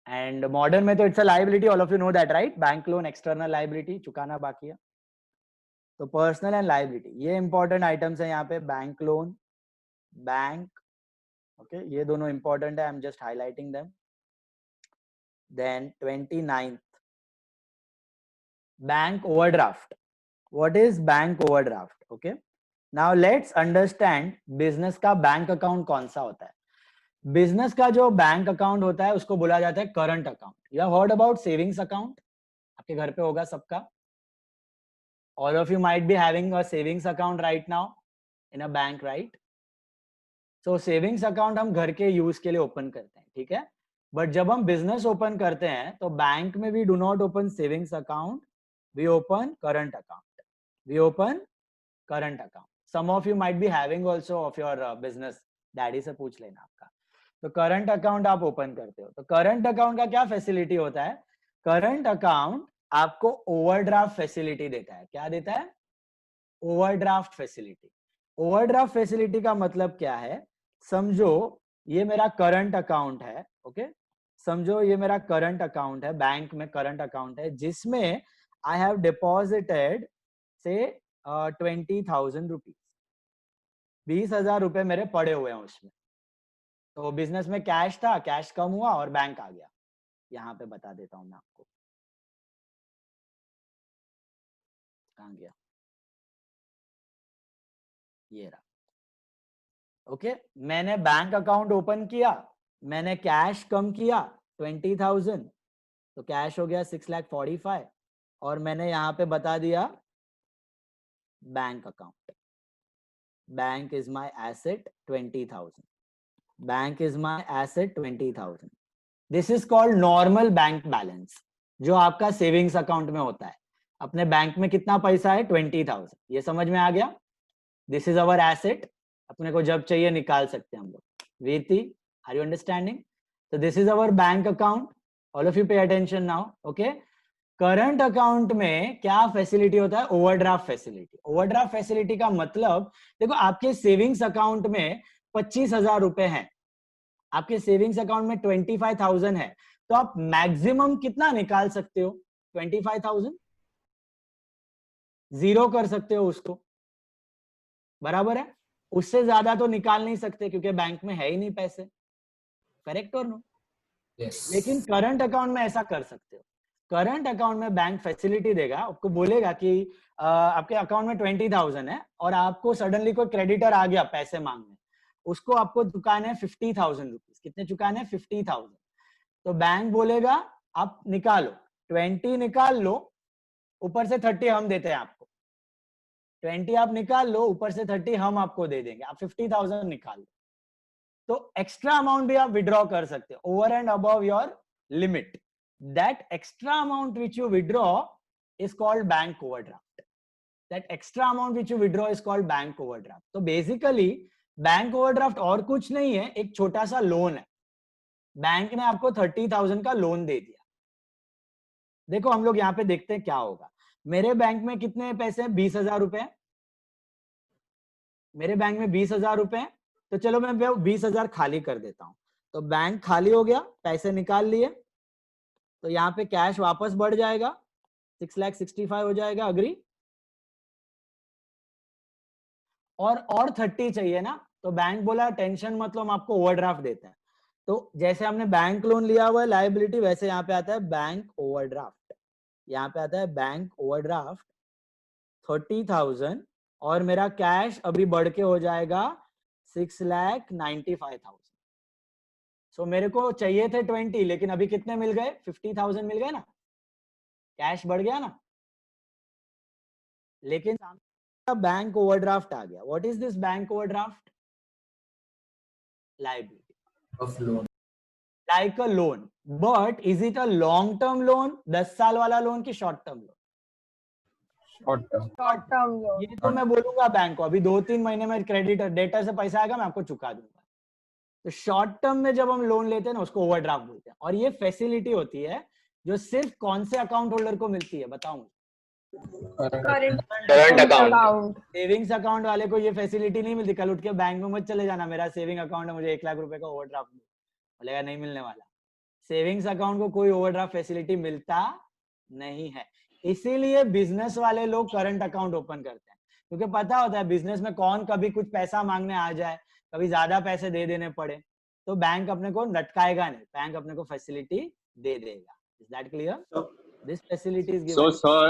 And modern में तो it's a liability. All of you know that, right? Bank loan, external liability, चुकाना बाकी है. तो पर्सनल एंड लाइबिलिटी ये important items है यहाँ पे. Bank loan, bank. ओके, ये दोनों इंपॉर्टेंट है. I am just highlighting them. Then 29th bank overdraft. What is bank overdraft? Okay, now let's understand business का बैंक अकाउंट कौन सा होता है. बिजनेस का जो बैंक अकाउंट होता है उसको बोला जाता है current account. You have heard about savings account? आपके घर पे होगा सबका. All of you might be having a savings account right now in a bank, right? So savings account हम घर के यूज के लिए ओपन करते हैं, ठीक है. बट जब हम बिजनेस ओपन करते हैं तो बैंक में we do not open savings account, we open current account. We open current account. Some of you might be having also of your business. Daddy से पूछ लेना आपका. तो करंट अकाउंट आप ओपन करते हो. तो करंट अकाउंट का क्या फैसिलिटी होता है? करंट अकाउंट आपको ओवरड्राफ्ट फैसिलिटी देता है. क्या देता है? Overdraft facility. ओवरड्राफ्ट फैसिलिटी का मतलब क्या है? समझो ये मेरा करंट अकाउंट है. ओके, समझो ये मेरा करंट अकाउंट है. बैंक में करंट अकाउंट है जिसमें आई हैव डिपॉजिटेड से 20,000 रुपीज. 20,000 रुपए मेरे पड़े हुए हैं उसमें. तो बिजनेस में कैश था, कैश कम हुआ और बैंक आ गया. यहाँ पे बता देता हूं मैं आपको. कहाँ गया? ये रहा. ओके, मैंने बैंक अकाउंट ओपन किया, मैंने कैश कम किया 20,000, तो कैश हो गया 6,45,000 और मैंने यहाँ पे बता दिया bank account. Bank is my asset 20,000. Bank is my asset 20,000. This is called normal bank balance, जो आपका सेविंग्स अकाउंट में होता है. अपने बैंक में कितना पैसा है? 20,000. ये समझ में आ गया? This is our asset. अपने को जब चाहिए निकाल सकते हैं हम लोग. Viti, are you understanding? So this is our bank account. All of you pay attention now. Okay. Current account में क्या फैसिलिटी होता है? Overdraft facility. ओवरड्राफ्ट फैसिलिटी का मतलब, देखो आपके सेविंग्स अकाउंट में 25,000 रुपए हैं, आपके सेविंग्स अकाउंट में 25,000 है, तो आप मैक्सिमम कितना निकाल सकते हो? 25,000. जीरो कर सकते हो उसको. बराबर है, उससे ज्यादा तो निकाल नहीं सकते क्योंकि बैंक में है ही नहीं पैसे, करेक्ट और नो? लेकिन करंट अकाउंट में ऐसा कर सकते हो। करंट अकाउंट में बैंक फैसिलिटी देगा, आपको बोलेगा कि आपके अकाउंट में 20,000 है और आपको सडनली कोई क्रेडिटर आ गया पैसे मांगने, उसको आपको चुकाने 50,000 रुपीज। कितने चुकाने? 50,000। तो बैंक बोलेगा आप निकालो, 20 निकाल लो, ऊपर से 30 हम देते हैं आपको। 20 आप निकाल लो, ऊपर से 30 हम आपको दे देंगे, आप 50,000 निकाल लो। तो एक्स्ट्रा अमाउंट भी आप विड्रॉ कर सकते हो, over and above your limit. That extra amount which you withdraw is called bank overdraft. That extra amount which you withdraw is called bank overdraft. तो बेसिकली बैंक ओवरड्राफ्ट और कुछ नहीं है, एक छोटा सा लोन है। बैंक ने आपको 30,000 का लोन दे दिया। देखो हम लोग यहाँ पे देखते हैं क्या होगा। मेरे बैंक में कितने पैसे हैं? 20,000 रुपए। मेरे बैंक में 20,000 रुपए हैं, तो चलो मैं 20,000 खाली कर देता हूं। तो बैंक खाली हो गया, पैसे निकाल लिए, तो यहाँ पे कैश वापस बढ़ जाएगा, 6,65,000 हो जाएगा। अग्री? और 30 चाहिए ना, तो बैंक बोला टेंशन मतलब हम आपको ओवरड्राफ्ट देते हैं। तो जैसे हमने बैंक लोन लिया हुआ है लायबिलिटी, वैसे यहाँ पे आता है बैंक ओवरड्राफ्ट। यहाँ पे आता है बैंक ओवरड्राफ्ट 30,000 और मेरा कैश अभी बढ़ के हो जाएगा 6,95,000। सो मेरे को चाहिए थे 20, लेकिन अभी कितने मिल गए? 50,000 मिल गए ना, कैश बढ़ गया ना। लेकिन बैंक ओवरड्राफ्ट आ गया। What is this bank overdraft? Liability of loan, like a loan. But is it a long term loan, 10 साल वाला लोन की short term loan? Short term loan. ये तो मैं बोलूंगा बैंक को अभी 2-3 महीने में क्रेडिट डेटर से पैसा आएगा, मैं आपको चुका दूंगा। तो शॉर्ट टर्म में जब हम लोन लेते हैं ना, उसको ओवरड्राफ्ट बोलते हैं। और ये फैसिलिटी होती है जो सिर्फ कौन से अकाउंट होल्डर को मिलती है? बताऊं? Current account. सेविंग्स अकाउंट वाले को ये फैसिलिटी नहीं मिलती। कल उठ के बैंक में मत चले जाना, मेरा सेविंग अकाउंट है, मुझे 1 लाख रुपए का ओवरड्राफ्ट बोलेगा, नहीं मिलने वाला। सेविंग्स अकाउंट को कोई ओवरड्राफ्ट फैसिलिटी मिलता नहीं है। इसीलिए बिजनेस वाले लोग करंट अकाउंट ओपन करते हैं, क्योंकि पता होता है बिजनेस में कौन कभी कुछ पैसा मांगने आ जाए, कभी ज्यादा पैसे दे देने पड़े, तो बैंक अपने को लटकाएगा नहीं, बैंक अपने को फैसिलिटी दे देगा। Is that clear? This facility is given. So, sir,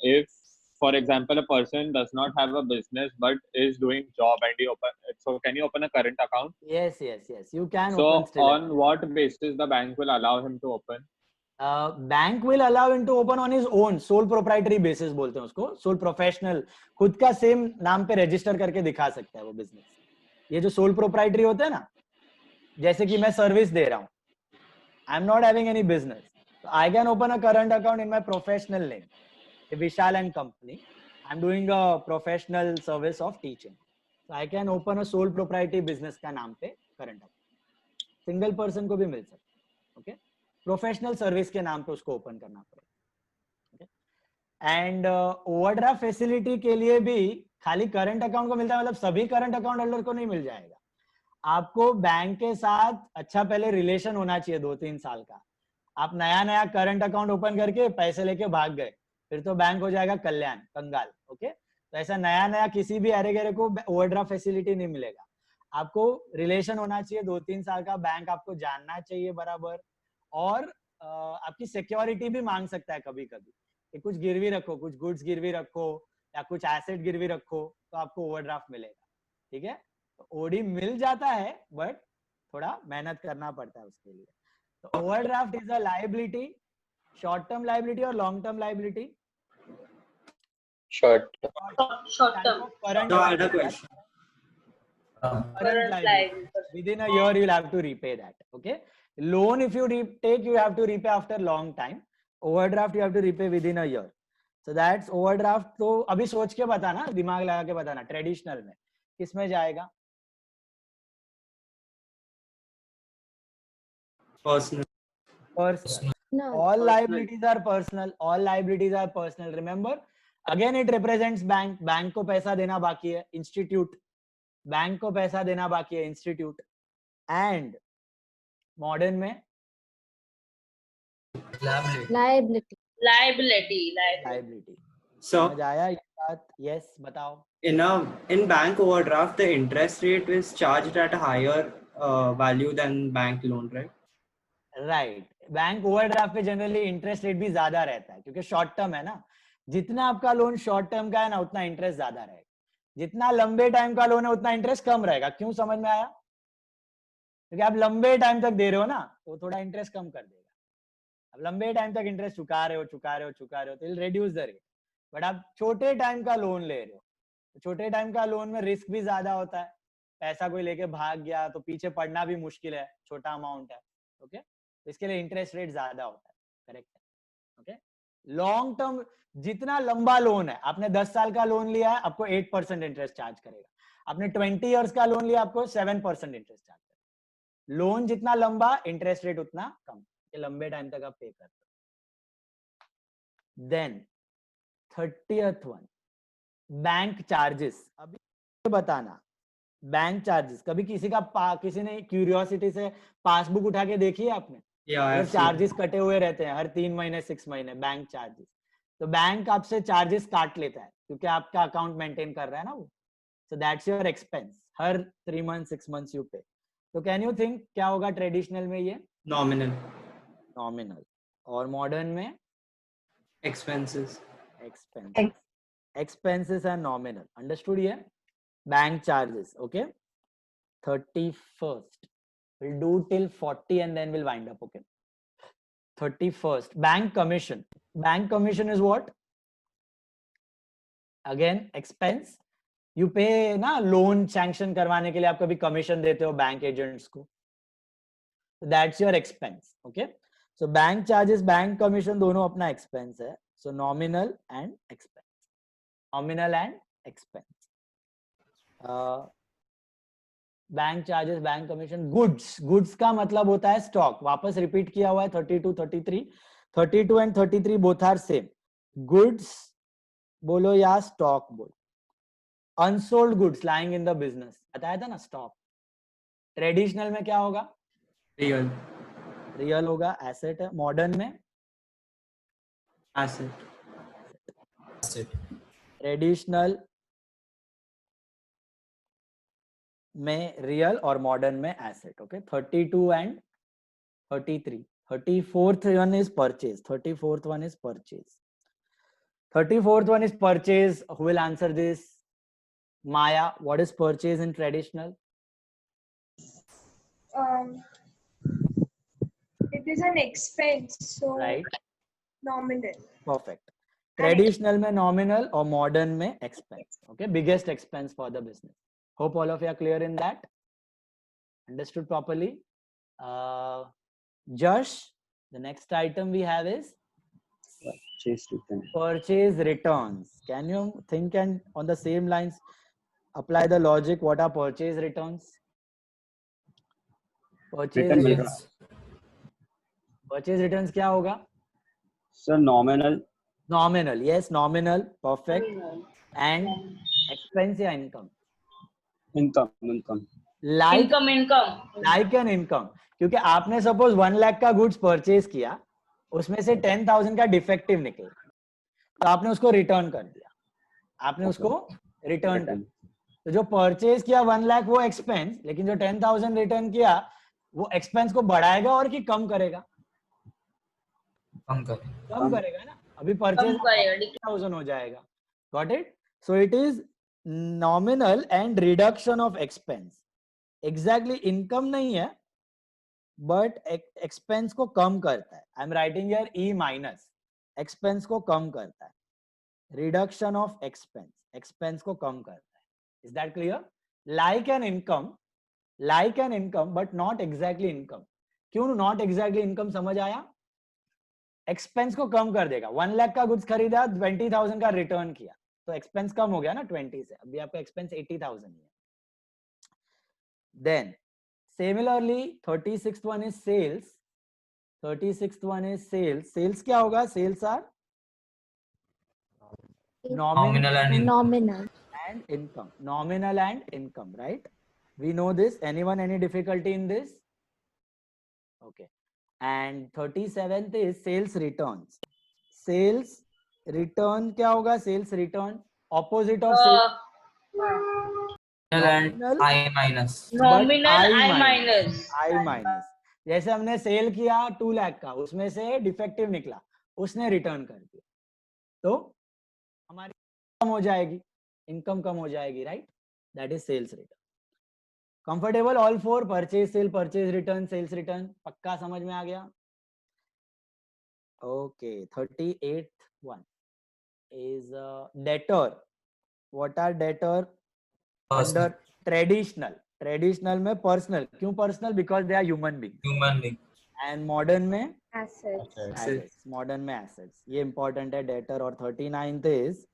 if for example a person does not have a business but is doing job and so can he open a current account? Yes. You can. So, open still. on what basis the bank will allow him to open? Bank will allow him to open on his own sole proprietary basis बोलते हैं उसको, sole professional, खुद का same नाम पे register करके दिखा सकता है वो बिजनेस। ये जो सोल प्रोप्राइटरी होते हैं ना, जैसे कि मैं सर्विस दे रहा हूँ, I am not having any business, so I can open a current account in my professional name, Vishal and Company. I'm doing a professional service of teaching, so I can open a sole proprietary business का नाम पे current account. Single person को भी मिल सकता है, okay? Professional service के नाम पे उसको ओपन करना पड़ेगा, okay? And ओवरड्राफ्ट फैसिलिटी के लिए भी खाली करंट अकाउंट को मिलता है, मतलब सभी करंट अकाउंट होल्डर को नहीं मिल जाएगा। आपको बैंक के साथ अच्छा पहले रिलेशन होना चाहिए 2-3 साल का। आप नया करंट अकाउंट ओपन करके पैसे लेके भाग गए, फिर तो बैंक हो जाएगा कल्याण, कंगाल, ओके? तो ऐसा नया किसी भी अरे गरे को ओवरड्राफ्ट फैसिलिटी नहीं मिलेगा। आपको रिलेशन होना चाहिए 2-3 साल का, बैंक आपको जानना चाहिए बराबर, और आपकी सिक्योरिटी भी मांग सकता है कभी कभी कि कुछ गिरवी रखो, कुछ गुड्स गिरवी रखो या कुछ एसेट गिरवी रखो, तो आपको ओवरड्राफ्ट मिलेगा, ठीक है? तो ओडी मिल जाता है, बट थोड़ा मेहनत करना पड़ता है उसके लिए। तो overdraft is a liability, short term liability और long term liability. Short. Current No, I had a question. current liability. Within a year you'll have to repay that, okay? Loan if you take, you have to repay after long time. Overdraft you have to repay within a year. So that's overdraft. तो अभी सोच के बताना, दिमाग लगा के बताना, traditional में किसमें जाएगा? Personal. No. All liabilities are personal. All liabilities are personal. Remember, again it represents bank. Bank को पैसा देना बाकी है, institute. बैंक को पैसा देना बाकी है, institute. And modern में liability. समझ आया ये बात? Yes, बताओ। In bank overdraft, the interest rate is charged at a higher value than bank loan, right? Right, bank overdraft पे जनरली इंटरेस्ट रेट भी ज्यादा रहता है क्योंकि शॉर्ट टर्म है ना. जितना आपका लोन शॉर्ट टर्म का है ना उतना इंटरेस्ट ज्यादा रहेगा. जितना लंबे टाइम का लोन है उतना इंटरेस्ट कम रहेगा. क्यों, समझ में आया? क्योंकि आप लंबे टाइम तक दे रहे हो ना तो थोड़ा इंटरेस्ट कम कर देगा. अब लंबे टाइम तक इंटरेस्ट चुका रहे हो तो रिड्यूस द रेट. बट आप छोटे टाइम का लोन ले रहे हो तो छोटे टाइम का लोन में रिस्क भी ज्यादा होता है. पैसा कोई लेके भाग गया तो पीछे पड़ना भी मुश्किल है, छोटा अमाउंट है. ओके, इसके लिए इंटरेस्ट रेट ज्यादा होता है. करेक्ट है. ओके, लॉन्ग टर्म जितना लंबा लोन है, आपने 10 साल का लोन लिया है आपको 8% इंटरेस्ट चार्ज करेगा. आपने 20 इयर्स का लोन लिया आपको 7% इंटरेस्ट चार्ज करेगा. लोन जितना लंबा इंटरेस्ट रेट उतना कम, ये लंबे टाइम तक आप पे करते हो. Then 30th one, bank charges. अभी बताना बैंक चार्जेस. कभी किसी किसी ने क्यूरियोसिटी से पासबुक उठा के देखी है आपने? चार्जेस कटे हुए रहते हैं हर 3 महीने 6 महीने बैंक चार्जेस. तो बैंक आपसे चार्जेस काट लेता है क्योंकि आपका अकाउंट मेंटेन कर रहा है ना वो. So that's your expense. Her 3 month 6 months you पे. तो कैन यू थिंक क्या होगा ट्रेडिशनल में? ये नॉमिनल. और मॉडर्न में Expenses. expenses are nominal. Understood? Yeah. Bank charges. Okay. 31st. We'll do till 40 and then we'll wind up. Okay. 31st. Bank commission. Bank commission is what? Again, expense. You pay ना loan sanction करवाने के लिए आप कभी commission देते हो bank agents को. That's your expense. Okay. So bank charges, bank commission दोनों अपना expense है. So nominal and expense. Nominal and expense. Bank charges, bank commission. Goods का मतलब होता है स्टॉक. वापस रिपीट किया हुआ है 32 33. 32 and 33 both are same. Goods बोलो या स्टॉक बोलो. Unsold goods lying in the business बताया था ना, स्टॉक. ट्रेडिशनल में क्या होगा? रियल होगा. एसेट है. मॉडर्न में Asset. ट्रेडिशनल में रियल और मॉडर्न में asset. Okay. 32 and 33. 34th one is purchase. 34th one is purchase. 34th one is purchase. Who will answer this? Maya, what is purchase in traditional? It is an expense, so Right. nominal. Perfect. Traditional में nominal और modern में expense. Okay. Biggest expense for the business. Hope all of you are clear in that. Understood properly. Josh, the next item we have is purchase returns. Can you think and on the same lines apply the logic? What are purchase returns? Purchase returns क्या होगा? Sir, nominal. Nominal. Yes, nominal. Perfect. And expense या income? Income. Like an income. क्योंकि आपने suppose 1 lakh का goods purchase किया, उसमें से 10,000 का डिफेक्टिव निकला तो आपने उसको रिटर्न कर दिया. तो जो परचेज किया 1 लाख वो एक्सपेंस, लेकिन जो 10,000 रिटर्न किया वो एक्सपेंस को बढ़ाएगा और कि कम करेगा? कम करेगा ना. अभी परचेज 10,000 हो जाएगा. Got it? So it is nominal and reduction of expense. Exactly income नहीं है बट एक्सपेंस को कम करता है. I am writing here E minus. Expense को कम करता है. रिडक्शन ऑफ एक्सपेंस, एक्सपेंस को कम करता है. Is that clear? Like an income but not exactly income. क्यों नॉट एग्जैक्टली इनकम? समझ आया? एक्सपेंस को कम कर देगा. 1 लाख का गुड्स खरीदा, 20,000 का रिटर्न किया तो एक्सपेंस कम हो गया ना 20 से. अभी आपका एक्सपेंस 80,000 है. Then similarly 36th one is sales. 36th one is sales. Sales क्या होगा? Sales are nominal and income. Nominal and income, right? We know this. Anyone any difficulty in this? Okay. And 37th is sales returns. Sales return क्या होगा? Sales return opposite of sales. Nominal I minus. Nominal but I minus. I minus. जैसे हमने cell किया 2 लाख का, उसमें से defective निकला, उसने रिटर्न कर दिया, तो हमारी कम हो जाएगी, इनकम कम हो जाएगी, right? That is sales return. Comfortable all four? Purchase sale, purchase return, sales return, पक्का समझ में आ गया? Okay. 38th one is debtor. What are debtor? Under traditional. Traditional में पर्सनल. क्यों personal? Because they are human being. Human being. And modern में Assets. Modern में assets. ये इंपॉर्टेंट है डेटर. और 39th is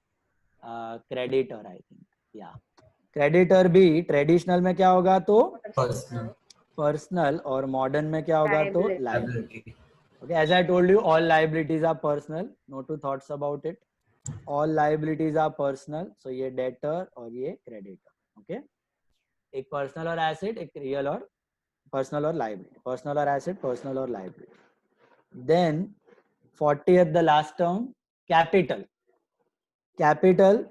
creditor, I think. या creditor भी traditional में क्या होगा तो Personal. पर्सनल, और मॉडर्न में क्या होगा तो Liability. Liability. Okay, as I told you, all liabilities are personal. No two thoughts about it. All liabilities are personal. So ये debtor और ये creditor. Okay. एक personal और asset, एक real और personal और liability. Personal और asset, personal और liability. Then 40th the last term, capital. Capital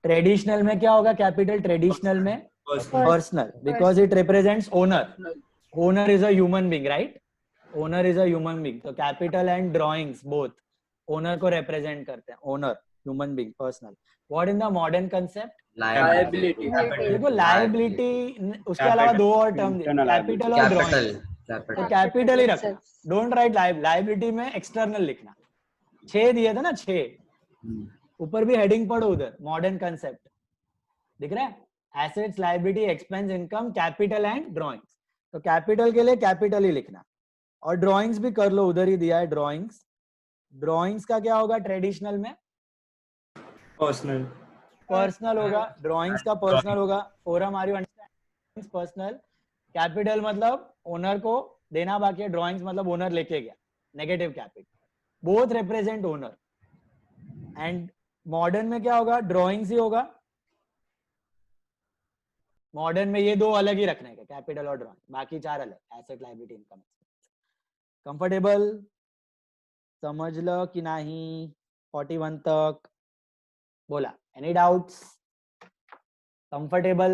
traditional में क्या होगा? Capital traditional में personal, because it represents owner. Owner is a human being, right? Owner is a human being. तो capital and drawings both owner को represent करते हैं. Owner human being, personal. What in the modern concept? Liability. देखो liability, उसके अलावा दो और term, capital और ड्राइंग. तो कैपिटल ही रखना. डोंट राइट लायबिलिटी में एक्सटर्नल लिखना. 6 दिए थे ना, 6 ऊपर भी हेडिंग पढ़ो उधर. मॉडर्न कंसेप्ट दिख रहा है? Assets, liability, expense, income, capital and drawings. तो कैपिटल के लिए कैपिटल ही लिखना. और ड्राइंग्स भी कर लो, उधर ही दिया है ड्राइंग्स. ड्राइंग्स का क्या होगा ट्रेडिशनल में? पर्सनल. पर्सनल होगा. ड्राइंग्स का पर्सनल होगा. Forum are you understanding? Personal. Capital मतलब ओनर को देना बाकी है. ड्राइंग्स मतलब ओनर लेके गया, negative capital. Both represent owner. And modern में क्या होगा? ड्राइंग्स ही होगा. मॉडर्न में ये दो अलग ही रखने के, कैपिटल और ड्राइंग. बाकी 4 अलग, एसेट, लायबिलिटी, इनकम. कंफर्टेबल? समझ लो कि नहीं? 41 तक बोला. Any doubts? कंफर्टेबल?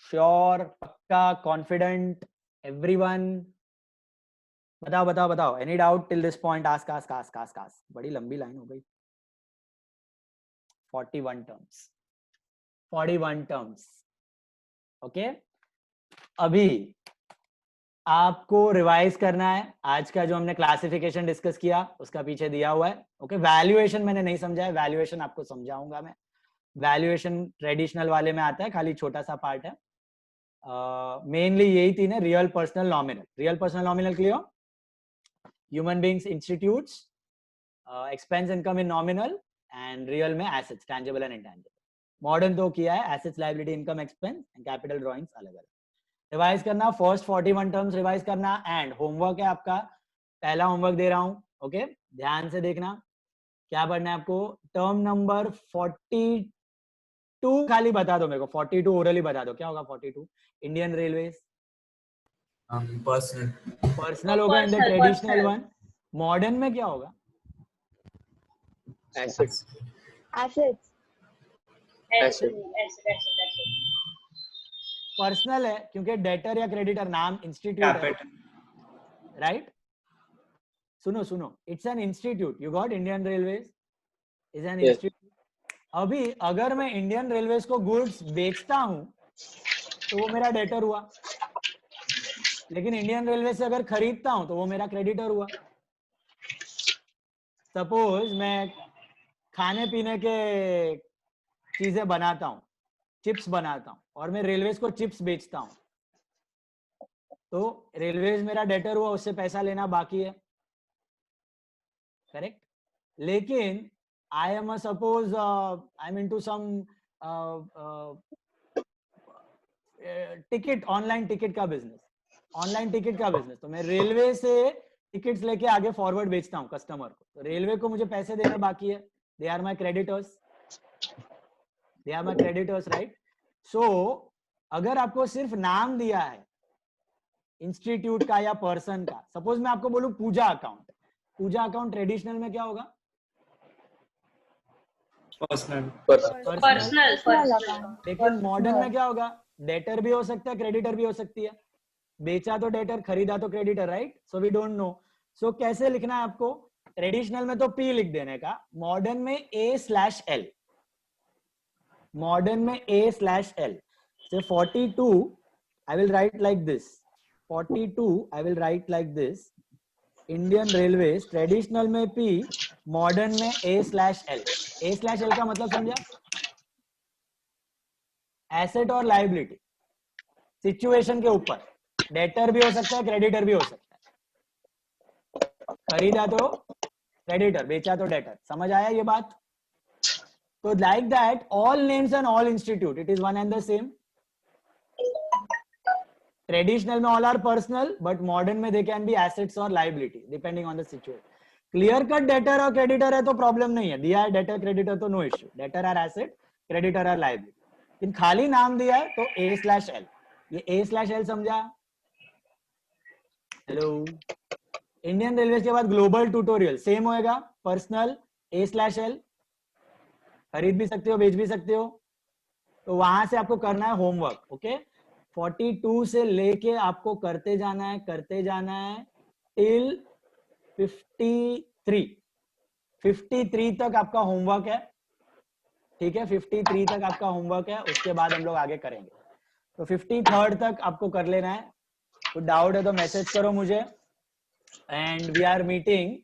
श्योर? पक्का? कॉन्फिडेंट? एवरीवन? बताओ बताओ बताओ. Any doubt till this point? Ask ask ask ask ask. बड़ी लंबी लाइन हो गई. 41 टर्म्स. 41 टर्म्स. ओके. अभी आपको रिवाइज करना है. आज का जो हमने क्लासिफिकेशन डिस्कस किया उसका पीछे दिया हुआ है. ओके. वैल्यूएशन मैंने नहीं समझा है, वैल्यूएशन आपको समझाऊंगा मैं. वैल्यूएशन ट्रेडिशनल वाले में आता है, खाली छोटा सा पार्ट है. मेनली यही 3 है: real, personal, nominal. Real, personal, nominal clear? Human beings, institutes, expense, income in nominal, and real में assets, tangible and intangible. Modern तो किया है assets, liability, income, expense and capital, drawings अलग अलग. रिवाइज करना. फर्स्ट 41 टर्म्स रिवाइज करना. And homework है आपका, पहला होमवर्क दे रहा हूं. ओके. ध्यान से देखना. क्या पढ़ना है आपको? टर्म नंबर 42 खाली बता दो मेरे को. 42 ओरली बता दो. क्या होगा 42? Indian railways. Personal. पर्सनल होगा in the traditional one. Modern में क्या होगा? Assets. पर्सनल है क्योंकि डेटर या क्रेडिटर नाम इंस्टीट्यूट है, राइट? सुनो सुनो, it's an institute. You got? Indian railways is an institute. अभी अगर मैं इंडियन रेलवेज को गुड्स बेचता हूं तो वो मेरा डेटर हुआ. लेकिन इंडियन रेलवे से अगर खरीदता हूं तो वो मेरा क्रेडिटर हुआ. सपोज मैं खाने पीने के चीजें बनाता हूं, चिप्स बनाता हूं, और मैं रेलवेज को चिप्स बेचता हूं, तो रेलवेज मेरा डेटर हुआ, उससे पैसा लेना बाकी है, करेक्ट? लेकिन I am suppose I am into some ticket, online ticket का बिजनेस, तो मैं रेलवे से टिकट्स लेके आगे फॉरवर्ड बेचता हूं कस्टमर को, तो रेलवे को मुझे पैसे देने बाकी है. They are my creditors, right? So अगर आपको सिर्फ नाम दिया है इंस्टीट्यूट का या पर्सन का, सपोज मैं आपको बोलूं पूजा अकाउंट ट्रेडिशनल में क्या होगा? Personal. Personal. लेकिन मॉडर्न में क्या होगा, डेटर भी हो सकता है, क्रेडिटर भी हो सकती है, बेचा तो डेटर, खरीदा तो creditor, right? So we don't know, so कैसे लिखना है आपको? ट्रेडिशनल में तो P लिख देने का, मॉडर्न में A/L, मॉडर्न में A/L. So 42 I will write like this, 42 I will write like this, Indian railways traditional में P, मॉडर्न में A/L. A/L का मतलब समझा? एसेट और लायबिलिटी, सिचुएशन के ऊपर, डेटर भी हो सकता है, क्रेडिटर भी हो सकता है, खरीदा तो क्रेडिटर, बेचा तो डेटर. समझ आया ये बात? तो like that all names and all institute, it is one and the same. Traditional में all are personal, but modern में दे कैन बी एसेट्स और liability depending on the situation. Clear cut debtor और creditor है तो problem नहीं है, दिया है डेटर क्रेडिटर तो no issue, debtor are asset, creditor are liability. लेकिन खाली नाम दिया है तो A/L. ये A/L समझा? हेलो. इंडियन रेलवे के बाद ग्लोबल ट्यूटोरियल सेम होएगा, पर्सनल A/L, खरीद भी सकते हो, बेच भी सकते हो. तो वहां से आपको करना है होमवर्क. ओके, 42 से लेके आपको करते जाना है टिल 53 तक आपका होमवर्क है. ठीक है, 53 तक आपका होमवर्क है, उसके बाद हम लोग आगे करेंगे. तो 53rd तक आपको कर लेना है. तो डाउट है तो मैसेज करो मुझे. And we are meeting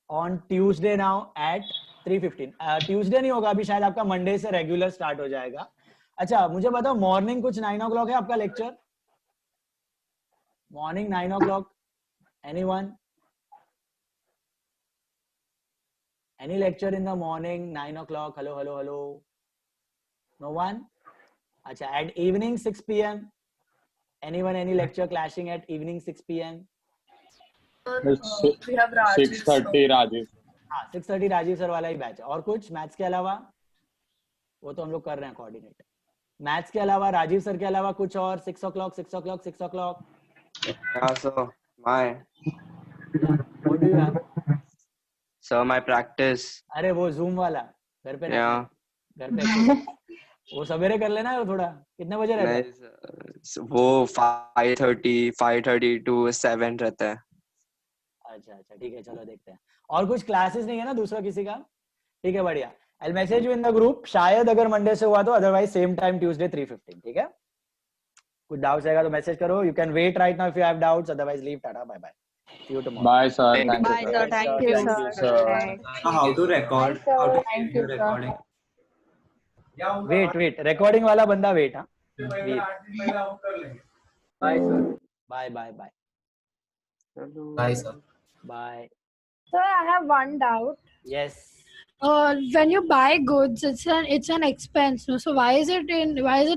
on Tuesday now at 3:15. Tuesday नहीं होगा अभी, शायद आपका मंडे से रेगुलर स्टार्ट हो जाएगा. अच्छा मुझे बताओ, मॉर्निंग कुछ 9 o'clock है आपका lecture? Morning 9 o'clock, anyone? Any lecture in the morning 9 o'clock? Hello. No one? Acha, at evening 6 p.m. Anyone? Any lecture clashing at evening 6 p.m.? We have Rajiv. 6:30 Rajiv. हाँ, 6:30 Rajiv sir वाला ही batch है. और कुछ maths के अलावा? वो तो हम लोग कर रहे हैं कोऑर्डिनेट. मैथ्स के अलावा, राजीव सर के अलावा कुछ और? 6 o'clock. Yeah, so What do you have? So my practice. अरे वो जूम वाला घर पे Yeah. घर पे वो सवेरे कर लेना है थोड़ा. कितने बजे रहता है? वो 5:30 to 7 रहता है. अच्छा ठीक है, चलो देखते हैं. और कुछ क्लासेस नहीं है ना दूसरा किसी का? ठीक है, बढ़िया. I'll message you in the group. शायद अगर मंडे से हुआ तो, अदरवाइज सेम टाइम ट्यूसडे 3:15. ठीक है, कुछ डाउट्स आएगा तो मैसेज करो. You can wait right now if you have doubts, otherwise leave. Tata, bye bye. See you tomorrow. Bye sir. Thank you. Bye sir. Thank you sir. How to record? How to do recording? Wait recording वाला बंदा wait. हाँ, Bye sir. Bye. Bye sir. Bye. Sir, I have one doubt. Yes. When you buy goods, it's an expense, no? So why is it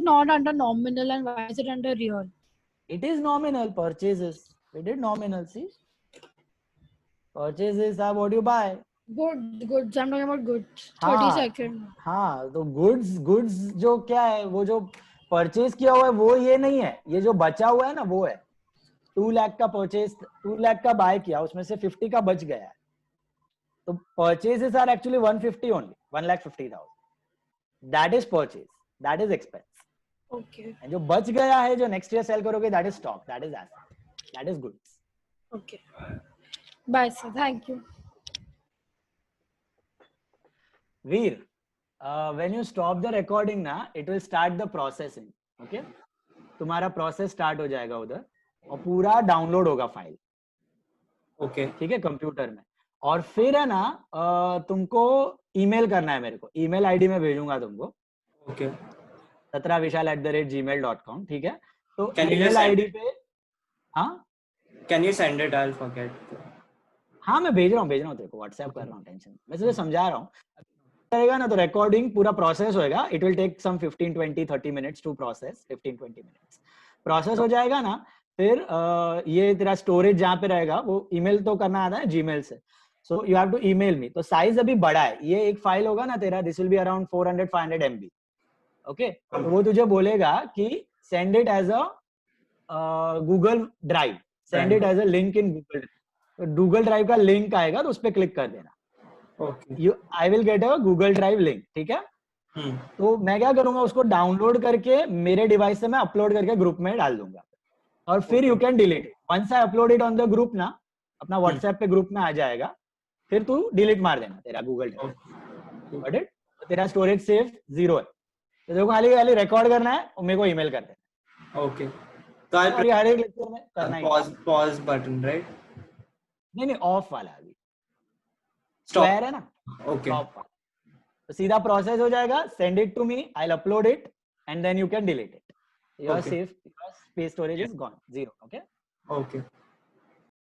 not under nominal and why is it under real? It is nominal. Purchases, we did nominal. See, purchases are what you buy. Goods. I'm talking about goods. हाँ, 30 seconds. हाँ, तो goods जो क्या है, वो जो purchase किया हुआ है वो ये नहीं है, ये जो बचा हुआ है ना वो है. 2 लाख का परचेज, 2 लाख का बाय किया, उसमें से 50 का बच गया है. तो purchases are actually 150 only, 1,50,000. That is purchase, that is expense. Okay. And जो बच गया है, जो next year sell करोगे, that is stock, that is asset, that is goods. Okay. Bye sir. Thank you. Veer, when you stop the recording ना, it will start the processing. Okay? तुम्हारा process start हो जाएगा उधर और पूरा download होगा file. Okay. ठीक है, कंप्यूटर में. और फिर है ना, तुमको ईमेल करना है मेरे को. ईमेल आईडी में भेजूंगा तुमको. Okay. satravishal@gmail.com. ठीक है, तो ईमेल आईडी पे. हाँ, Can you send it? I'll forget. हाँ मैं भेज रहा हूँ तेरे को, व्हाट्सएप कर रहा हूँ, टेंशन. मैं तुझे समझा रहा हूँ. करेगा ना तो रिकॉर्डिंग पूरा प्रोसेस होएगा. It will take some 15, 20, 30 minutes to process. 15, 20 minutes process हो जाएगा ना. फिर ये तेरा स्टोरेज जहाँ पे रहेगा, वो ईमेल तो करना आता है जीमेल से. So you have to email me. तो साइज अभी बड़ा है, ये एक फाइल होगा ना तेरा, this will be around 400-500 MB. Okay, तो वो तुझे बोलेगा कि send it as a Google drive, send it as a link in Google. तो गूगल ड्राइव का लिंक आएगा तो उस पर क्लिक कर देना. Okay. I will get a Google drive link, ठीक है? तो मैं क्या करूंगा, उसको डाउनलोड करके मेरे डिवाइस से मैं अपलोड करके ग्रुप में डाल दूंगा, और फिर you can delete once I upload it on the group ना, अपना व्हाट्सएप पे ग्रुप में आ जाएगा, फिर तू डिलीट मार देना तेरा गूगल ड्राइव, गॉट इट? तेरा स्टोरेज सेव 0 है, तो देखो खाली खाली रिकॉर्ड करना है और मेरे को ईमेल कर देना। ओके, तो आई हर एक लेक्चर में करना ही पॉज बटन, राइट? नहीं ऑफ वाला, अभी स्क्वायर है ना, ओके, तो सीधा प्रोसेस हो जाएगा, send it to me, I will upload it and then you can delete it, your Okay. Safe, space storage is gone 0, okay? Okay.